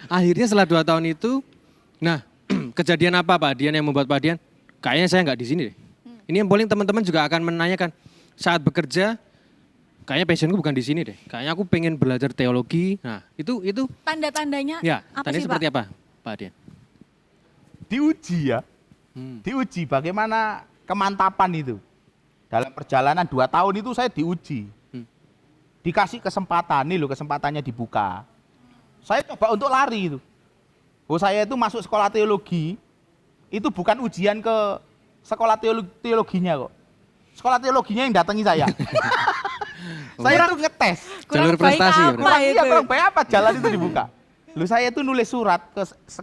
Akhirnya setelah 2 tahun itu, nah kejadian apa Pak Dian yang membuat Pak Dian, kayaknya saya nggak di sini deh. Ini yang paling teman-teman juga akan menanyakan, saat bekerja, kayaknya passionku bukan di sini deh. Kayaknya aku pengen belajar teologi. Nah itu Tanda-tandanya ya, apa tadi sih, seperti Pak? apa Pak Dian? Diuji ya. Diuji bagaimana kemantapan itu. Dalam perjalanan 2 tahun itu saya diuji. Dikasih kesempatan, nih loh kesempatannya dibuka. Saya coba untuk lari itu. Oh saya itu masuk sekolah teologi, itu bukan ujian ke sekolah teologinya kok. Sekolah teologinya yang datangi saya. Saya tuh ngetes. Jalur baik prestasi ya, apa berarti? Iya, itu? kurang baik apa jalan itu dibuka. Loh saya itu nulis surat ke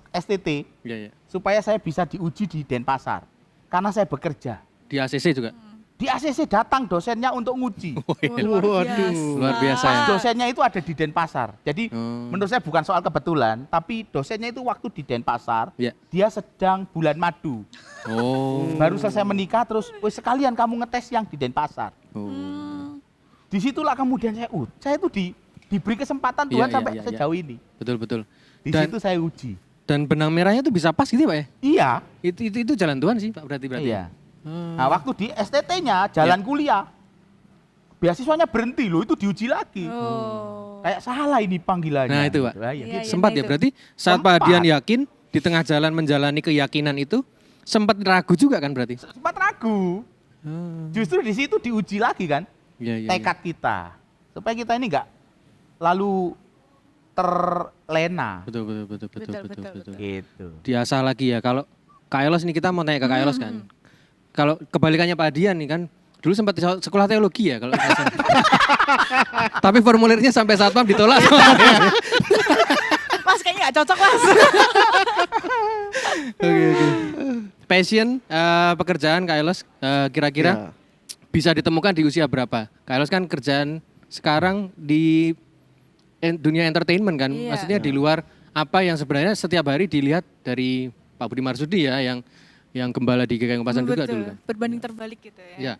STT Iya, iya. supaya saya bisa diuji di Denpasar. Karena saya bekerja. Di ACC juga? Di ACC datang dosennya untuk nguji. Luar biasa. Luar biasa Pas ya. dosennya itu ada di Denpasar. Jadi menurut saya bukan soal kebetulan, tapi dosennya itu waktu di Denpasar, Ya. dia sedang bulan madu. Oh. Baru selesai menikah terus, wes sekalian kamu ngetes yang di Denpasar. Oh. Disitulah kemudian saya itu diberi kesempatan Tuhan Iya, sampai iya, iya. sejauh ini. Betul betul. Di Dan situ saya uji. dan benang merahnya tuh bisa pas gitu ya, Pak ya? Iya, Itu jalan Tuhan sih Pak berarti. iya. Hmm. Nah, waktu di STT-nya jalan kuliah, beasiswanya berhenti loh, itu diuji lagi. Oh. Kayak salah ini panggilannya. Nah, itu, Pak. Nah, iya. Iya, Sempat nah ya itu. berarti saat Sempat. Pak Dian yakin di tengah jalan menjalani keyakinan itu sempat ragu juga kan berarti? Sempat ragu. Justru di situ diuji lagi kan Iya, iya. tekad kita. Supaya kita ini enggak lalu terlena. Betul betul betul betul Betul, betul betul, betul. Gitu. Diasah lagi ya kalau Kak Elos ini kita mau tanya ke Kak Elos kan. Kalau kebalikannya Pak Dian nih kan dulu sempat sekolah teologi ya kalau nggak salah. Tapi formulirnya sampai satpam ditolak. Mas kayaknya nggak cocok, Mas. Oke oke. Passion pekerjaan Kak Elos kira-kira Ya. bisa ditemukan di usia berapa? Kak Elos kan kerjaan sekarang di dunia entertainment kan, Iya. maksudnya di luar apa yang sebenarnya setiap hari dilihat dari Pak Budi Marsudi ya, yang gembala di GKI Ngupasan juga Betul. dulu kan. Berbanding terbalik gitu ya. Ya.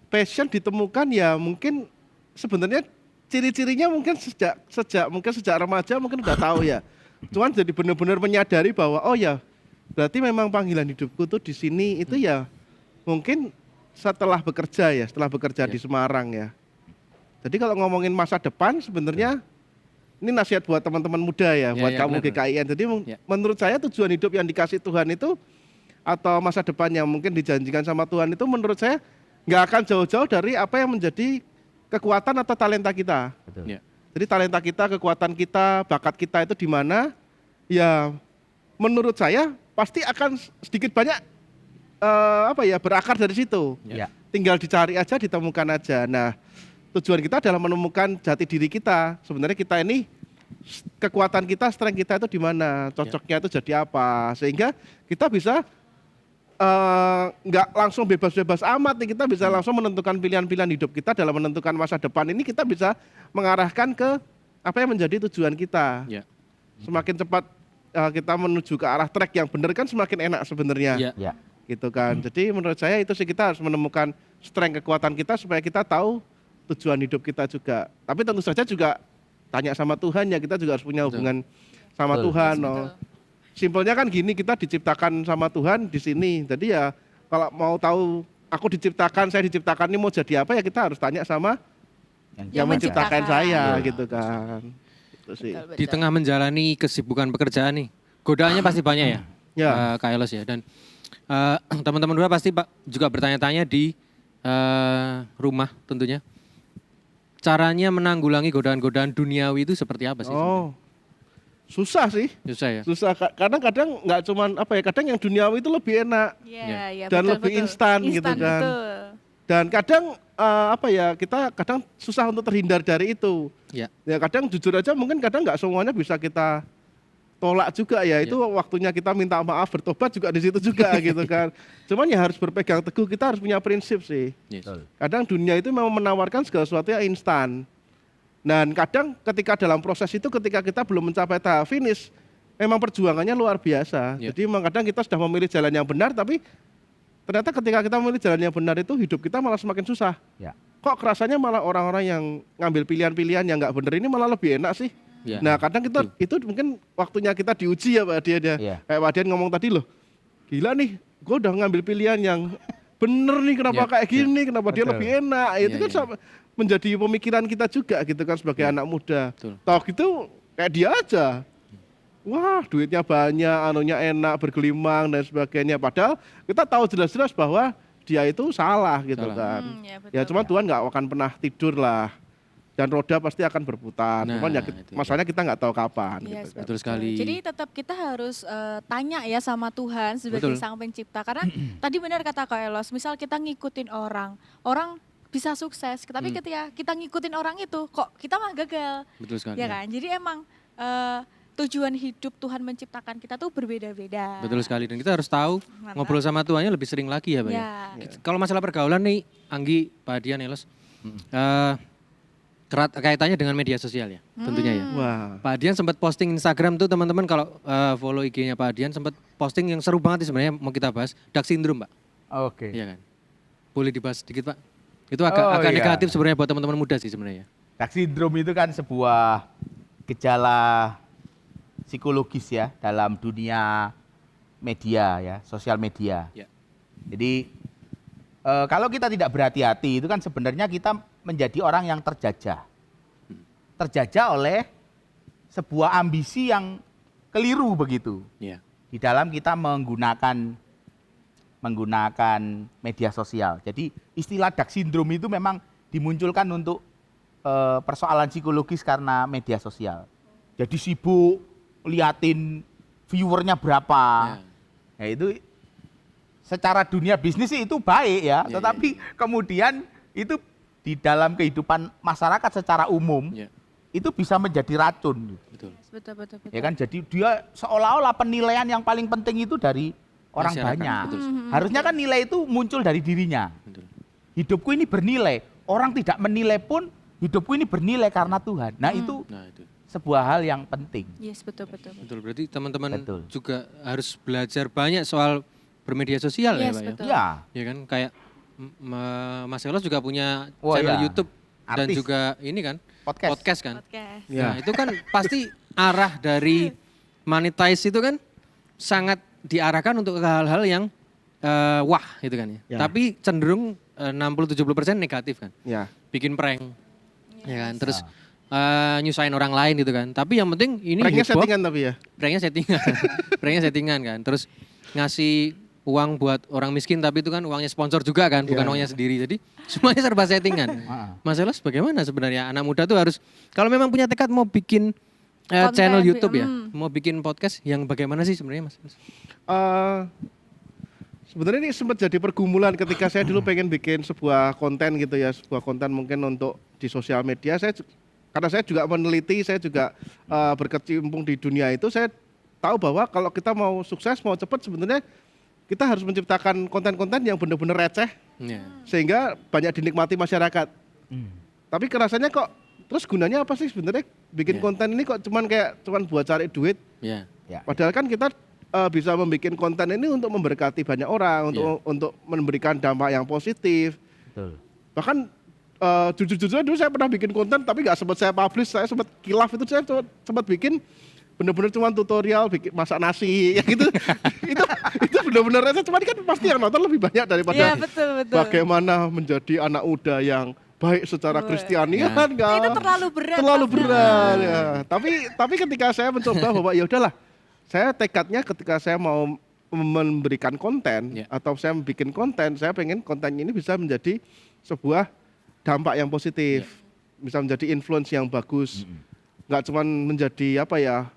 Passion ditemukan ya mungkin sebenarnya ciri-cirinya mungkin sejak remaja mungkin udah tahu ya. Cuman jadi benar-benar menyadari bahwa oh ya berarti memang panggilan hidupku tuh di sini itu ya mungkin setelah bekerja di Semarang ya. Jadi kalau ngomongin masa depan sebenarnya ini nasihat buat teman-teman muda ya, buat ya, kamu benar, GKIN. Jadi Ya. menurut saya tujuan hidup yang dikasih Tuhan itu atau masa depan yang mungkin dijanjikan sama Tuhan itu menurut saya nggak akan jauh-jauh dari apa yang menjadi kekuatan atau talenta kita. Ya. Jadi talenta kita, kekuatan kita, bakat kita itu di mana? Ya menurut saya pasti akan sedikit banyak berakar dari situ. Ya. Tinggal dicari aja, ditemukan aja. Nah, tujuan kita adalah menemukan jati diri kita. Sebenarnya kita ini kekuatan kita, strength kita itu di mana, cocoknya itu jadi apa, sehingga kita bisa nggak langsung bebas-bebas amat nih, kita bisa langsung menentukan pilihan-pilihan hidup kita dalam menentukan masa depan ini, kita bisa mengarahkan ke apa yang menjadi tujuan kita. Ya. Semakin cepat kita menuju ke arah track yang benar kan semakin enak sebenarnya. Ya. Ya. Gitu kan. Jadi menurut saya itu sih kita harus menemukan strength kekuatan kita supaya kita tahu tujuan hidup kita juga. Tapi tentu saja juga tanya sama Tuhan ya, kita juga harus punya hubungan sama Betul. Tuhan. No. Simpelnya kan gini, kita diciptakan sama Tuhan di sini. Jadi ya kalau mau tahu saya diciptakan ini mau jadi apa ya kita harus tanya sama yang menciptakan saya Iya. gitu kan. Itu sih. Betul, Di betul. tengah menjalani kesibukan pekerjaan nih, godaannya pasti banyak ya, Ya. Kak Elos ya. Dan teman-teman dua pasti Pak juga bertanya-tanya di rumah tentunya. Caranya menanggulangi godaan-godaan duniawi itu seperti apa sih? Oh. susah sih. Susah ya. Susah kadang nggak cuman apa ya, kadang yang duniawi itu lebih enak Iya, iya, dan betul, lebih betul. instan gitu kan. Betul. Dan kadang apa ya, kita kadang susah untuk terhindar dari itu. Ya. Ya kadang jujur aja mungkin kadang nggak semuanya bisa kita tolak juga ya. Itu waktunya kita minta maaf, bertobat juga di situ juga gitu kan. Cuman ya harus berpegang teguh, kita harus punya prinsip sih. Yes. Kadang dunia itu memang menawarkan segala sesuatu yang instan. Dan kadang ketika dalam proses itu, ketika kita belum mencapai tahap finish, memang perjuangannya luar biasa. Ya. Jadi memang kadang kita sudah memilih jalan yang benar, tapi ternyata ketika kita memilih jalan yang benar itu hidup kita malah semakin susah. Ya. Kok kerasanya malah orang-orang yang ngambil pilihan-pilihan yang nggak benar ini malah lebih enak sih. Ya. Nah kadang kita itu mungkin waktunya kita diuji ya Pak Dian ya. Iya. Kayak Pak Dian ngomong tadi loh, gila nih gue udah ngambil pilihan yang bener nih, kenapa Ya, kayak gini, kenapa dia Betul. lebih enak. Itu Ya, kan menjadi pemikiran kita juga gitu kan sebagai anak muda. Betul. Toh gitu kayak dia aja. Wah duitnya banyak, anunya enak, bergelimang dan sebagainya. Padahal kita tahu jelas-jelas bahwa dia itu salah gitu Salah. kan. Ya, betul. Ya cuman Tuhan nggak akan pernah tidur lah. Dan roda pasti akan berputar. Nah, Cuman ya itu. masalahnya kita nggak tahu kapan. Yes, gitu kan. Betul sekali. Jadi tetap kita harus tanya ya sama Tuhan sebagai Betul. sang pencipta. Karena tadi benar kata Kak Elos, misal kita ngikutin orang bisa sukses, tapi ketika kita ngikutin orang itu kok kita mah gagal. Betul sekali. Ya kan? Jadi emang tujuan hidup Tuhan menciptakan kita tuh berbeda-beda. Betul sekali, dan kita harus tahu Mantap. ngobrol sama Tuhannya lebih sering lagi ya Pak ya. Ya. Kalau masalah pergaulan nih, Anggi, Pak Dian, Elos, kaitannya dengan media sosial ya, tentunya ya. Wah. Pak Dian sempat posting Instagram tuh teman-teman, kalau follow IG-nya Pak Dian sempat posting yang seru banget sih sebenarnya, mau kita bahas Dark Syndrome Pak. Oke. Iya kan? Boleh dibahas sedikit Pak? Itu agak Oh, iya. negatif sebenarnya buat teman-teman muda sih sebenarnya. Dark syndrome itu kan sebuah gejala psikologis ya dalam dunia media ya, sosial media. Ya. Jadi kalau kita tidak berhati-hati itu kan sebenarnya kita menjadi orang yang terjajah. Terjajah oleh sebuah ambisi yang keliru begitu. Iya. Di dalam kita menggunakan media sosial. Jadi istilah dark syndrome itu memang dimunculkan untuk persoalan psikologis karena media sosial. Jadi sibuk liatin viewernya berapa. Ya. Ya itu secara dunia bisnis sih itu baik ya, Ya, tetapi kemudian itu di dalam kehidupan masyarakat secara umum Ya. itu bisa menjadi racun. Betul. Betul, betul, betul. Ya kan, jadi dia seolah-olah penilaian yang paling penting itu dari orang Masyarakat, banyak. betul. Harusnya kan nilai itu muncul dari dirinya. Betul. Hidupku ini bernilai. Orang tidak menilai pun hidupku ini bernilai karena Tuhan. Nah itu Nah itu. sebuah hal yang penting. Yes, betul, betul. Betul, berarti teman-teman Betul. juga harus belajar banyak soal bermedia sosial ya Yes, Pak ya. betul. Ya, Ya kan, kayak Mas Elos juga punya Oh, channel iya. YouTube dan Artis. juga ini kan podcast. kan. Podcast. Ya. Nah, itu kan pasti arah dari monetize itu kan sangat diarahkan untuk ke hal-hal yang wah gitu kan ya. Ya. Tapi cenderung 60-70% negatif kan. Ya. Bikin prank. Ya kan, terus nyusahin orang lain gitu kan. Tapi yang penting ini Pranknya heboh. settingan tapi ya. Pranknya settingan. Pranknya settingan kan. Terus ngasih uang buat orang miskin tapi itu kan uangnya sponsor juga kan, bukan Iya. uangnya sendiri. Jadi semuanya serba settingan. Mas Elos bagaimana sebenarnya anak muda tuh harus kalau memang punya tekad mau bikin Konten, channel YouTube ya, mm. mau bikin podcast yang bagaimana sih sebenarnya Mas? Sebenarnya ini sempat jadi pergumulan ketika saya dulu pengen bikin sebuah konten gitu ya, sebuah konten mungkin untuk di sosial media. Karena saya juga meneliti, saya juga berkecimpung di dunia itu, saya tahu bahwa kalau kita mau sukses, mau cepat sebenarnya kita harus menciptakan konten-konten yang benar-benar receh Ya. sehingga banyak dinikmati masyarakat. Tapi kerasanya kok terus gunanya apa sih sebenarnya bikin Ya. konten ini kok cuman buat cari duit? Ya. Ya. Padahal kan kita bisa membuat konten ini untuk memberkati banyak orang, untuk memberikan dampak yang positif. Betul. Bahkan jujur-jujur dulu saya pernah bikin konten tapi nggak sempat saya publish, saya sempat kilaf itu, saya sempat bikin bener-bener cuma tutorial bikin masak nasi ya gitu. itu bener-bener aja, cuman kan pasti yang nonton lebih banyak daripada Iya, betul, betul. bagaimana menjadi anak muda yang baik secara Kristiani Ya. kan nggak. Itu terlalu berat. Terlalu Mas. berat ya. Tapi ketika saya mencoba bahwa ya udahlah, saya tekadnya ketika saya mau memberikan konten Ya. atau saya bikin konten, saya pengen konten ini bisa menjadi sebuah dampak yang positif, bisa menjadi influence yang bagus. nggak cuman menjadi apa ya,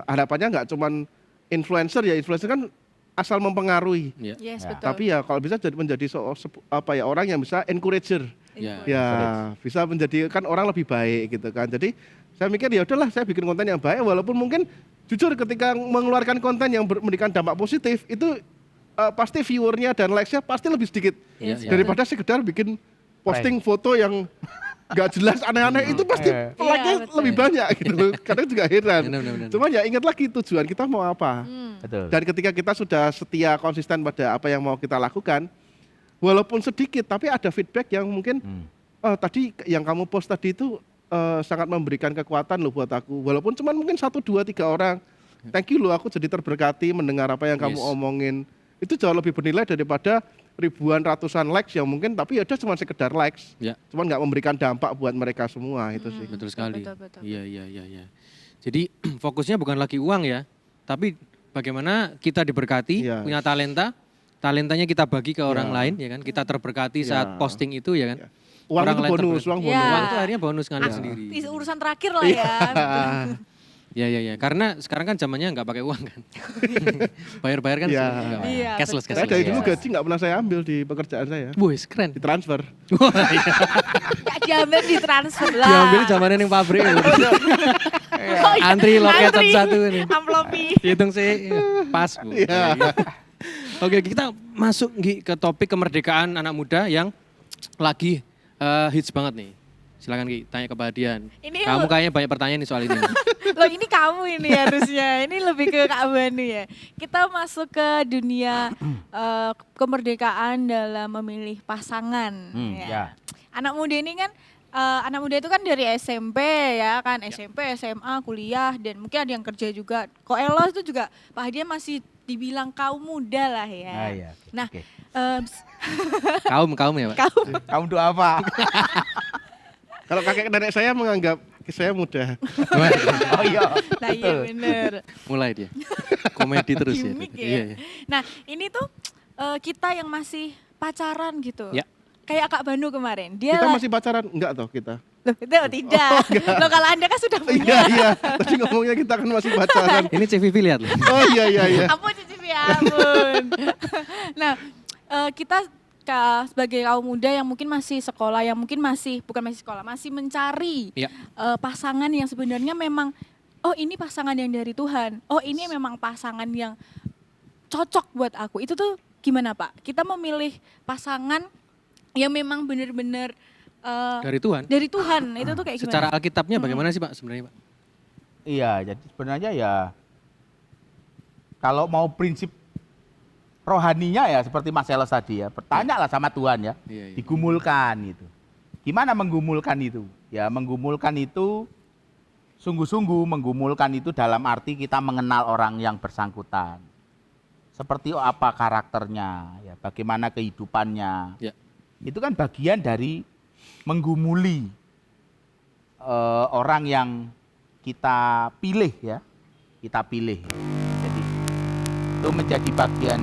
harapannya nggak cuman influencer ya, influencer kan asal mempengaruhi. Ya. Yes, Ya. betul. Tapi ya kalau bisa jadi menjadi apa ya, orang yang bisa encourager. Ya. Ya, bisa menjadikan orang lebih baik gitu kan. Jadi saya mikir ya udahlah, saya bikin konten yang baik, walaupun mungkin jujur ketika mengeluarkan konten yang memberikan dampak positif itu pasti viewernya dan likes-nya pasti lebih sedikit Yes, ya. daripada sekedar bikin posting foto yang nggak jelas aneh-aneh, itu pasti like-nya Iya, betul. lebih banyak gitu loh. Kadang juga heran. Benar. Cuman ya ingat lagi tujuan kita mau apa. Betul. Dan ketika kita sudah setia konsisten pada apa yang mau kita lakukan, walaupun sedikit tapi ada feedback yang mungkin tadi yang kamu post tadi itu sangat memberikan kekuatan loh buat aku. Walaupun cuma mungkin 1, 2, 3 orang. Thank you loh, aku jadi terberkati mendengar apa yang kamu Yes. omongin. Itu jauh lebih bernilai daripada ribuan ratusan likes yang mungkin tapi ya udah cuma sekedar likes. Ya. Cuman nggak memberikan dampak buat mereka semua itu sih. Betul sekali. betul. Iya. Jadi fokusnya bukan lagi uang ya, tapi bagaimana kita diberkati, Iya. punya talenta, talentanya kita bagi ke orang Iya. lain ya kan. Kita terberkati Iya. saat posting itu ya kan. Iya. Uang Orang itu lain bonus, terberkati. uang Iya. bonus. Uang itu akhirnya bonus ngalir sendiri. Urusan terakhir lah ya. Ya. Karena sekarang kan zamannya nggak pakai uang kan. Bayar-bayar kan Iya. semua nggak apa-apa. Iya, Cashless, betul. Saya cashless. dari Iya. dulu gaji nggak pernah saya ambil di pekerjaan saya. Wih, keren. Ditransfer. Gak diambil di transfer lah. Diambil zamannya yang pabrik. Oh, iya. Antri loket Antri. satu ini. Amplopi. Hitung sih pas Bu. Iya. Oke, kita masuk Gi, ke topik kemerdekaan anak muda yang lagi hits banget nih. Silakan Ki, tanya ke Pak Hadian. Ini Kamu kayaknya banyak pertanyaan nih soal ini. Loh ini kamu ini harusnya, ini lebih ke Kak Banu ya. Kita masuk ke dunia kemerdekaan dalam memilih pasangan. Ya. Anak muda ini kan, anak muda itu kan dari SMP ya kan, SMP, SMA, kuliah, dan mungkin ada yang kerja juga. Kok Elos itu juga, Pak Hadian masih dibilang kaum muda lah ya. Ah, iya. Nah, Oke. Kaum ya Pak? kaum Kamu doa apa? Kalau kakek nenek saya menganggap saya muda. Oh iya. nah iya bener. Mulai dia. Komedi terus ya. Gimik ya. Iya. Nah ini tuh kita yang masih pacaran gitu. Ya. Kayak Kak Banu kemarin. Dia Kita masih pacaran? Enggak toh kita. Loh, itu tidak. Loh kalau Anda kan sudah punya. Iya. Tadi ngomongnya kita kan masih pacaran. Ini CVV lihat loh. Oh iya. Ampun Cici, ya ampun. Nah kita sebagai kaum muda yang mungkin masih sekolah, yang mungkin bukan masih sekolah, masih mencari Iya. pasangan yang sebenarnya memang, oh ini pasangan yang dari Tuhan, oh ini memang pasangan yang cocok buat aku. Itu tuh gimana Pak? Kita memilih pasangan yang memang benar-benar Dari Tuhan. itu tuh kayak gimana? Secara Alkitabnya bagaimana sih Pak sebenarnya Pak? Iya, jadi sebenarnya ya kalau mau prinsip rohaninya ya seperti Mas Elos tadi ya, bertanyalah sama Tuhan ya, Iya. digumulkan itu. Gimana menggumulkan itu? Ya menggumulkan itu sungguh-sungguh menggumulkan itu dalam arti kita mengenal orang yang bersangkutan. Seperti apa karakternya, ya bagaimana kehidupannya. Ya. Itu kan bagian dari menggumuli orang yang kita pilih ya, kita pilih. Jadi itu menjadi bagian.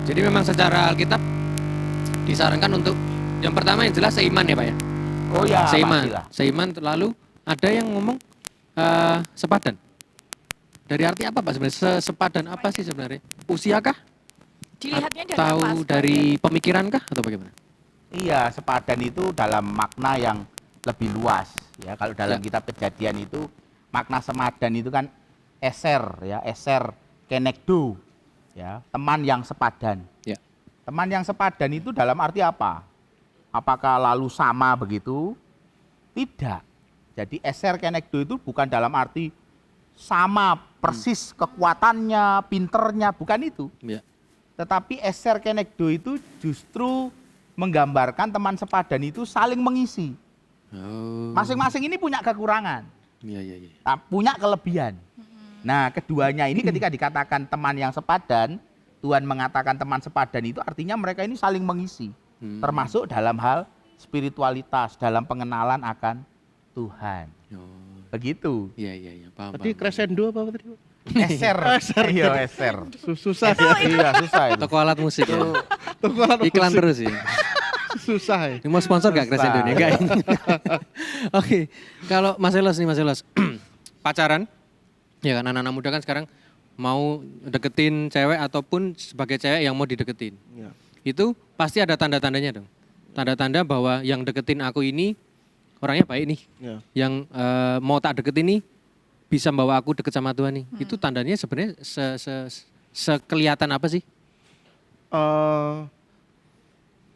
Jadi memang secara Alkitab disarankan untuk yang pertama yang jelas seiman ya Pak ya. Oh ya, Seiman. pastilah. Seiman lalu ada yang ngomong sepadan. Dari arti apa Pak sebenarnya? Sepadan apa sih sebenarnya? Usiakah? Dilihatnya dari Tahu apa? dari pemikirankah atau bagaimana? Iya, sepadan itu dalam makna yang lebih luas ya. Kalau dalam Ya. kitab Kejadian itu makna semadan itu kan eser ya, eser kenekdo ya, teman yang sepadan. Ya. Teman yang sepadan itu dalam arti apa? Apakah lalu sama begitu? Tidak. Jadi eser kenekdo itu bukan dalam arti sama persis kekuatannya, pinternya, bukan itu. Ya. Tetapi eser kenekdo itu justru menggambarkan teman sepadan itu saling mengisi. Oh. Masing-masing ini punya kekurangan, Iya. punya kelebihan. Nah, keduanya ini ketika dikatakan teman yang sepadan, Tuhan mengatakan teman sepadan itu artinya mereka ini saling mengisi. Termasuk dalam hal spiritualitas, dalam pengenalan akan Tuhan. Oh. Begitu. Iya, paham. Tadi paham. crescendo apa tadi? Eser. Iya, eser. Susah ya. Iya, susah itu. Toko alat musik ya. Toko alat Iklan musik. terus ya. Susah ya. Ini mau sponsor gak Crescendo ini? Enggak. Oke, kalau Mas Elos nih Mas Elos, pacaran, ya kan anak-anak muda kan sekarang mau deketin cewek ataupun sebagai cewek yang mau dideketin. Ya. Itu pasti ada tanda-tandanya dong. Tanda-tanda bahwa yang deketin aku ini orangnya baik nih. Ya. Yang mau tak deketin nih bisa membawa aku deket sama Tuhan nih. Itu tandanya sebenarnya sekelihatan apa sih?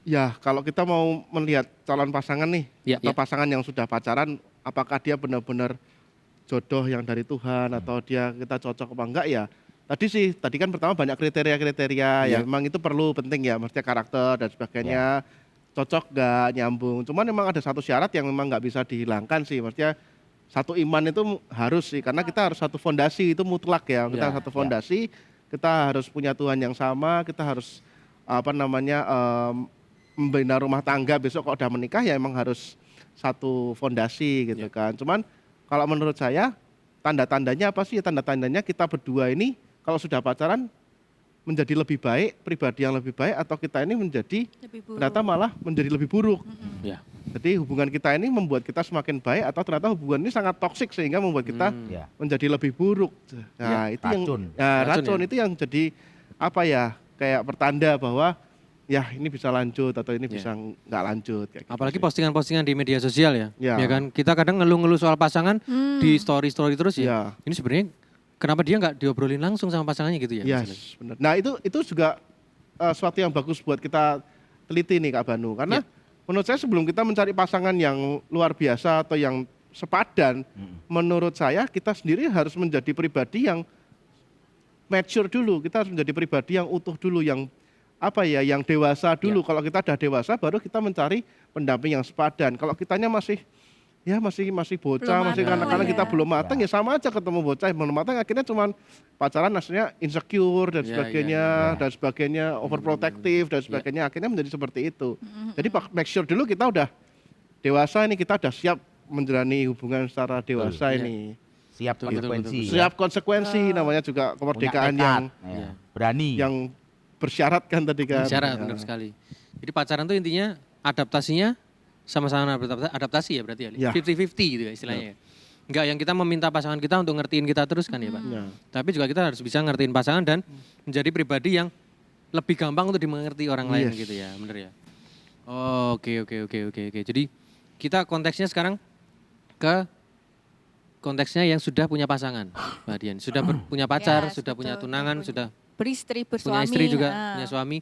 Ya, kalau kita mau melihat calon pasangan nih, Ya, atau ya. pasangan yang sudah pacaran, apakah dia benar-benar jodoh yang dari Tuhan atau dia kita cocok apa enggak ya? Tadi kan pertama banyak kriteria-kriteria ya, Ya. memang itu perlu penting ya, maksudnya karakter dan sebagainya, cocok nggak, nyambung. Cuman memang ada satu syarat yang memang nggak bisa dihilangkan sih, maksudnya satu iman itu harus sih, karena kita harus satu fondasi itu mutlak ya, kita Ya, satu fondasi, kita harus punya Tuhan yang sama, kita harus membina rumah tangga besok kalau udah menikah ya emang harus satu fondasi gitu kan. Cuman kalau menurut saya tanda-tandanya apa sih? Tanda-tandanya kita berdua ini kalau sudah pacaran menjadi lebih baik, pribadi yang lebih baik atau kita ini menjadi Lebih buruk. ternyata malah menjadi lebih buruk. Ya. Jadi hubungan kita ini membuat kita semakin baik atau ternyata hubungan ini sangat toksik sehingga membuat kita Ya. menjadi lebih buruk. Nah, itu racun. yang Racun racun ya? itu yang jadi apa ya? Kayak pertanda bahwa ya ini bisa lanjut atau ini bisa nggak lanjut kayak gitu Apalagi sih. postingan-postingan di media sosial ya. Ya. Ya kan kita kadang ngeluh-ngeluh soal pasangan di story-story terus ya. Ya. Ini sebenarnya kenapa dia nggak diobrolin langsung sama pasangannya gitu ya? Mas Elos? Yes, benar. Nah, itu juga suatu yang bagus buat kita teliti nih Kak Banu. Karena menurut saya sebelum kita mencari pasangan yang luar biasa atau yang sepadan, menurut saya kita sendiri harus menjadi pribadi yang mature dulu. Kita harus menjadi pribadi yang utuh dulu, yang yang dewasa dulu. Kalau kita udah dewasa baru kita mencari pendamping yang sepadan. Kalau kitanya masih bocah, Belum masih matang kadang-kadang ya. kita belum matang ya sama aja ketemu bocah yang belum matang akhirnya cuman pacaran aslinya insecure dan Ya, sebagainya dan sebagainya, overprotective dan sebagainya akhirnya menjadi seperti itu. Jadi make sure dulu kita udah dewasa ini, kita udah siap menjalani hubungan secara dewasa Iya. ini. Siap Betul, konsekuensi. betul, ya. Siap konsekuensi namanya juga Punya kemerdekaan tekad, yang ya. Berani. bersyarat kan tadi kan. Syarat Ya. benar sekali. Jadi pacaran tuh intinya adaptasinya sama-sama adaptasi ya berarti ya. Ya. 50-50 gitu ya istilahnya. Ya. Enggak yang kita meminta pasangan kita untuk ngertiin kita terus kan ya Pak. Ya. Tapi juga kita harus bisa ngertiin pasangan dan menjadi pribadi yang lebih gampang untuk dimengerti orang lain Yes. gitu ya. Bener ya. Oh, oke. Jadi kita konteksnya sekarang ke konteksnya yang sudah punya pasangan, Mbak Dian. Sudah punya pacar, Yes, sudah punya betul. tunangan, sudah Beristri, bersuami. punya istri juga, ah. punya suami.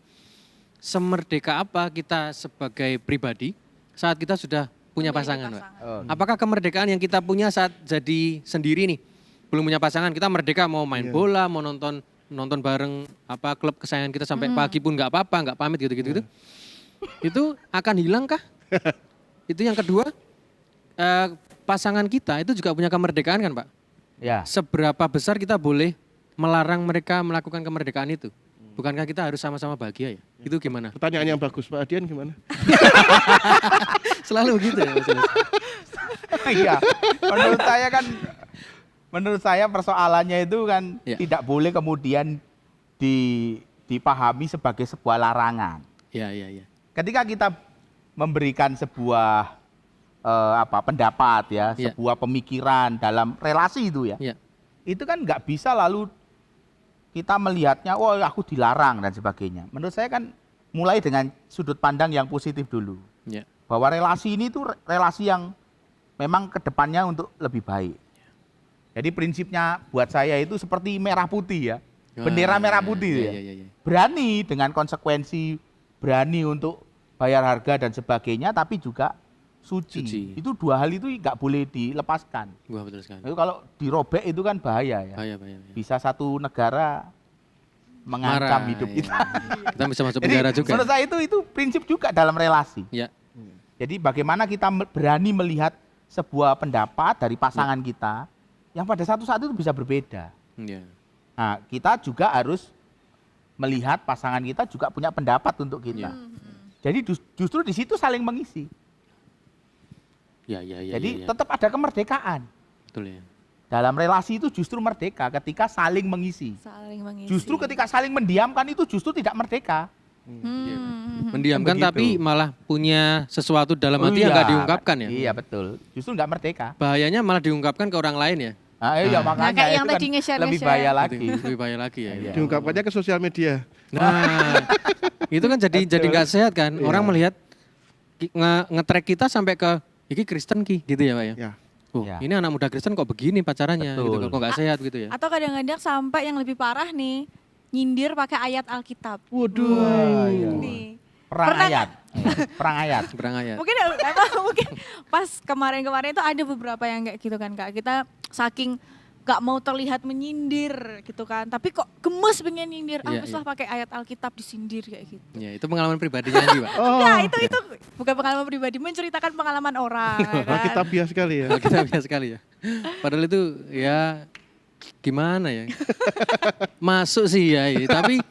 Semerdeka apa kita sebagai pribadi saat kita sudah punya Memiliki pasangan, Pak? Oh, Apakah kemerdekaan yang kita punya saat jadi sendiri nih, belum punya pasangan, kita merdeka mau main Iya. bola, mau nonton bareng klub kesayangan kita sampai pagi pun nggak apa-apa, nggak pamit gitu-gitu. Itu akan hilang kah? Itu yang kedua, pasangan kita itu juga punya kemerdekaan kan, Pak? ya. Seberapa besar kita boleh melarang mereka melakukan kemerdekaan itu? Bukankah kita harus sama-sama bahagia ya? Itu gimana? Pertanyaan yang bagus Pak Adian gimana? Selalu begitu ya Mas Elos? Iya. Menurut saya persoalannya itu kan Ya. tidak boleh kemudian dipahami sebagai sebuah larangan. Iya. Ketika kita memberikan sebuah pendapat ya, Ya. sebuah pemikiran dalam relasi itu ya, Iya. itu kan nggak bisa lalu kita melihatnya, oh aku dilarang dan sebagainya. Menurut saya kan mulai dengan sudut pandang yang positif dulu, Iya. bahwa relasi ini tuh relasi yang memang kedepannya untuk lebih baik. Jadi prinsipnya buat saya itu seperti merah putih ya, bendera merah putih ya. Iya. Berani dengan konsekuensi, berani untuk bayar harga dan sebagainya, tapi juga suci. Suci. Itu dua hal itu nggak boleh dilepaskan. Wah betul sekali. Itu kalau dirobek itu kan bahaya ya. Bahaya. Bisa satu negara mengancam Marah, hidup iya. kita. Kita bisa masuk Jadi penjara juga. menurut saya itu prinsip juga dalam relasi. Ya. Jadi bagaimana kita berani melihat sebuah pendapat dari pasangan kita yang pada satu saat itu bisa berbeda. Iya. Nah, kita juga harus melihat pasangan kita juga punya pendapat untuk kita. Jadi justru di situ saling mengisi. Iya. Jadi tetap ada kemerdekaan. Betul ya. Dalam relasi itu justru merdeka ketika saling mengisi. Saling mengisi. Justru ketika saling mendiamkan itu justru tidak merdeka. Mendiamkan Kan tapi begitu. malah punya sesuatu dalam Oh hati yang iya, nggak diungkapkan ya. Iya betul, justru nggak merdeka. Bahayanya malah diungkapkan ke orang lain ya. Iya makanya kayak yang itu tadi kan nge-share, lebih nge-share. bahaya Itu lagi. lebih bahaya lagi ya. Iya. Diungkapkannya ke sosial media. Nah, itu kan jadi nggak sehat kan. Iya. Orang melihat nge-track kita sampai ke iki Kristen ki gitu ya Pak ya. Ya. Oh, Ya. ini anak muda Kristen kok begini pacarannya gitu Betul. kok nggak sehat gitu ya. Atau kadang-kadang sampai yang lebih parah nih, nyindir pakai ayat Alkitab. Waduh. Nih. Perang Pernah ayat. Perang ayat. Perang ayat. Mungkin emang mungkin pas kemarin-kemarin itu ada beberapa yang kayak gitu kan Kak. Kita saking gak mau terlihat menyindir gitu kan. Tapi kok gemes pengen nyindir. Iya, Setelah pakai ayat Alkitab disindir kayak gitu. Ya, itu pengalaman pribadinya Andi, Pak. Oh, Nah itu bukan pengalaman pribadi, menceritakan pengalaman orang. Ya kan? kita biasa sekali ya. Kalau kita biasa sekali ya. Padahal itu ya gimana ya. Masuk sih ya, tapi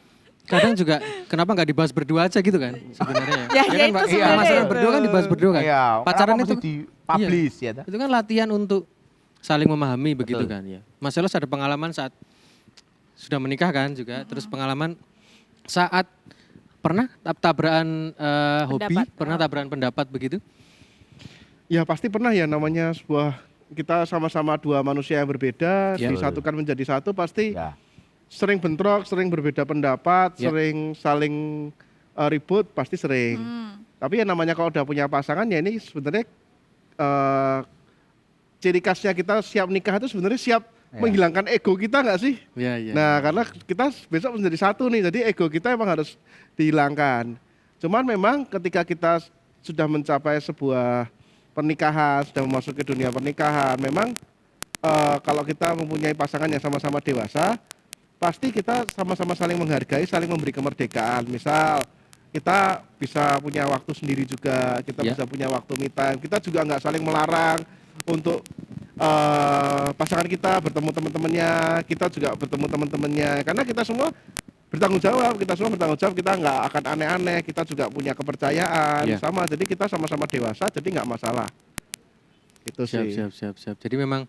kadang juga kenapa nggak dibahas berdua aja gitu kan sebenarnya ya. Ya, kan ya Pak, itu sebenarnya masalah itu. berdua kan dibahas berdua kan. Iya, Pacaran kenapa itu mesti di-publish ya. itu kan latihan untuk saling memahami begitu Betul. kan ya. Mas Elos ada pengalaman saat sudah menikah kan juga, terus pengalaman saat pernah tabrakan hobi, Pendapat. pernah tabrakan pendapat begitu? Ya pasti pernah ya, namanya sebuah, kita sama-sama dua manusia yang berbeda, Ya. disatukan menjadi satu, pasti Ya. sering bentrok, sering berbeda pendapat, Ya. sering saling ribut, pasti sering. Tapi ya namanya kalau udah punya pasangan ya ini sebenarnya ciri khasnya kita siap nikah itu sebenarnya siap Ya. menghilangkan ego kita nggak sih? Iya, iya. Nah karena kita besok menjadi satu nih, jadi ego kita emang harus dihilangkan. Cuman memang ketika kita sudah mencapai sebuah pernikahan, sudah memasuki dunia pernikahan, memang kalau kita mempunyai pasangan yang sama-sama dewasa, pasti kita sama-sama saling menghargai, saling memberi kemerdekaan. Misal kita bisa punya waktu sendiri juga, kita Ya. bisa punya waktu me time, kita juga nggak saling melarang untuk pasangan kita bertemu teman-temannya, kita juga bertemu teman-temannya, karena kita semua bertanggung jawab, kita nggak akan aneh-aneh, kita juga punya kepercayaan Ya. sama, jadi kita sama-sama dewasa, jadi nggak masalah. Itu Siap, sih. siap. Jadi memang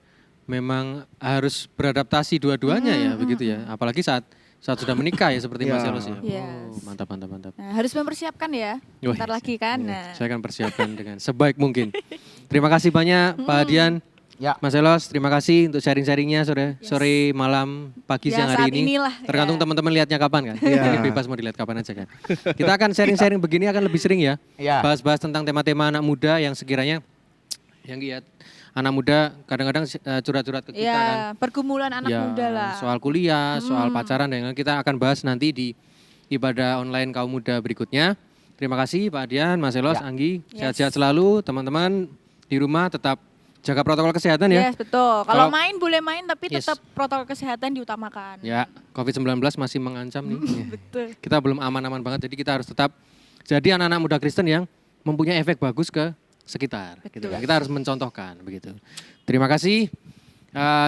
harus beradaptasi dua-duanya ya begitu ya. Apalagi saat sudah menikah ya seperti Mas Ya. Elos ya. Yes. Oh, mantap. Nah, harus mempersiapkan ya. Wah, Bentar lagi kan. Nah. Saya akan persiapkan dengan sebaik mungkin. Terima kasih banyak Pak Adian, Ya. Mas Elos. Terima kasih untuk sharing-sharingnya sore, malam, pagi, Ya, siang hari saat ini. inilah, Tergantung ya. teman-teman lihatnya kapan kan. Ya. Jadi bebas mau dilihat kapan aja kan. Kita akan sharing-sharing begini akan lebih sering ya. Ya. Bahas-bahas tentang tema-tema anak muda yang sekiranya yang lihat anak muda kadang-kadang curhat-curhat ke kita kan. Ya, pergumulan anak Ya, muda lah. soal kuliah, soal pacaran dan lain-lain. Kita akan bahas nanti di ibadah online kaum muda berikutnya. Terima kasih Pak Adian, Mas Elos, Ya. Anggi. Yes. Sehat-sehat selalu teman-teman di rumah, tetap jaga protokol kesehatan ya. Yes, betul. Kalau- Kalau main boleh main tapi Yes. tetap protokol kesehatan diutamakan. Ya, COVID-19 masih mengancam nih. Betul. Kita belum aman-aman banget, jadi kita harus tetap jadi anak-anak muda Kristen yang mempunyai efek bagus ke sekitar. Gitu Betul. kan. Kita harus mencontohkan begitu. Terima kasih.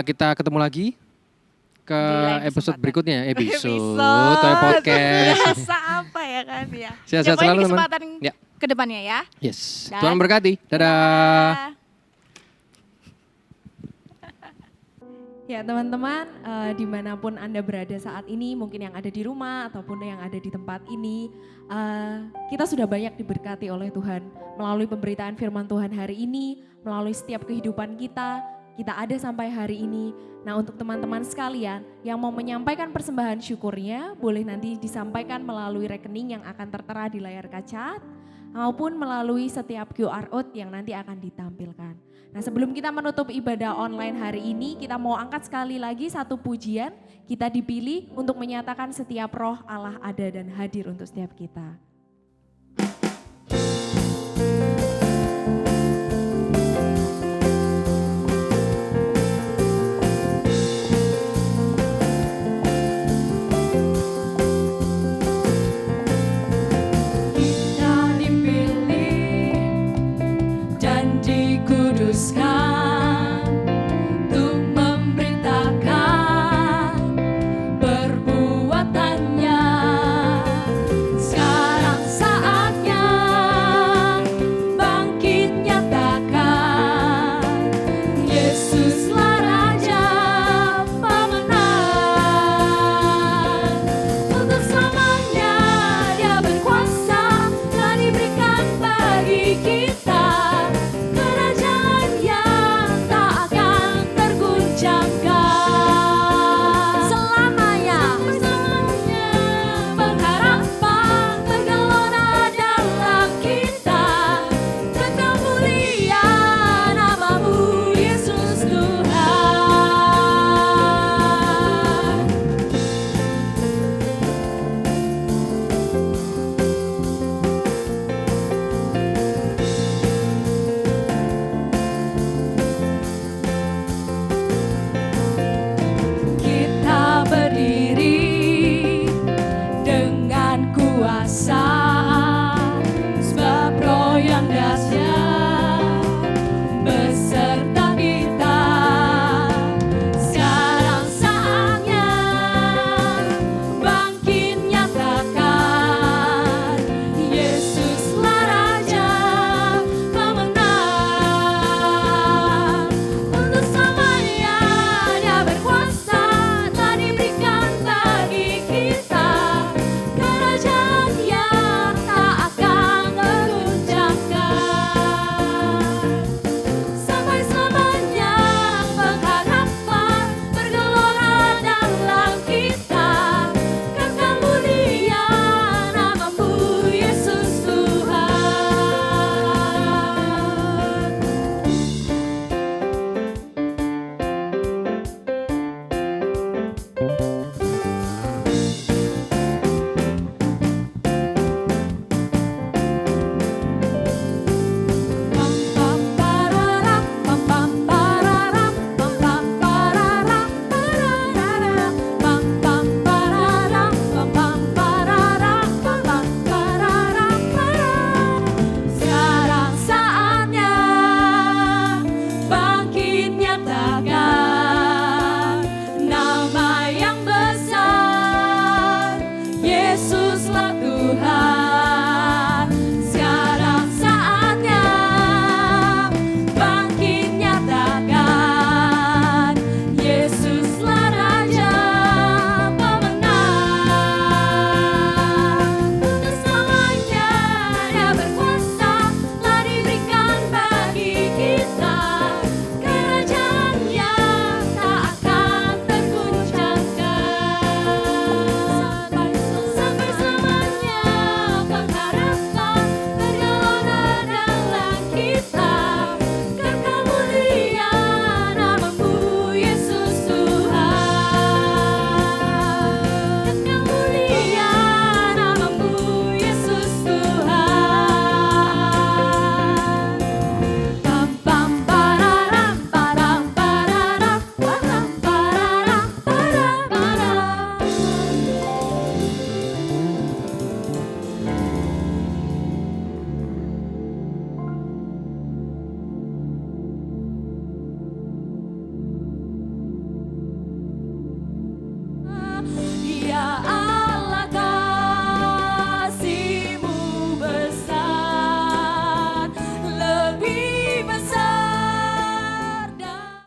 Kita ketemu lagi ke Di lain episode kesempatan. berikutnya. Episode Podcast. podcast. Biasa apa ya kan ya. Sehat-sehat Coba ini selalu, teman. kesempatan Ya. ke depannya ya. Yes. Dan- Tuhan memberkati. Dadah. Ya teman-teman, dimanapun Anda berada saat ini, mungkin yang ada di rumah ataupun yang ada di tempat ini, kita sudah banyak diberkati oleh Tuhan melalui pemberitaan firman Tuhan hari ini, melalui setiap kehidupan kita ada sampai hari ini. Nah untuk teman-teman sekalian yang mau menyampaikan persembahan syukurnya, boleh nanti disampaikan melalui rekening yang akan tertera di layar kaca, maupun melalui setiap QR code yang nanti akan ditampilkan. Nah sebelum kita menutup ibadah online hari ini, kita mau angkat sekali lagi satu pujian. Kita dipilih untuk menyatakan setiap roh Allah ada dan hadir untuk setiap kita.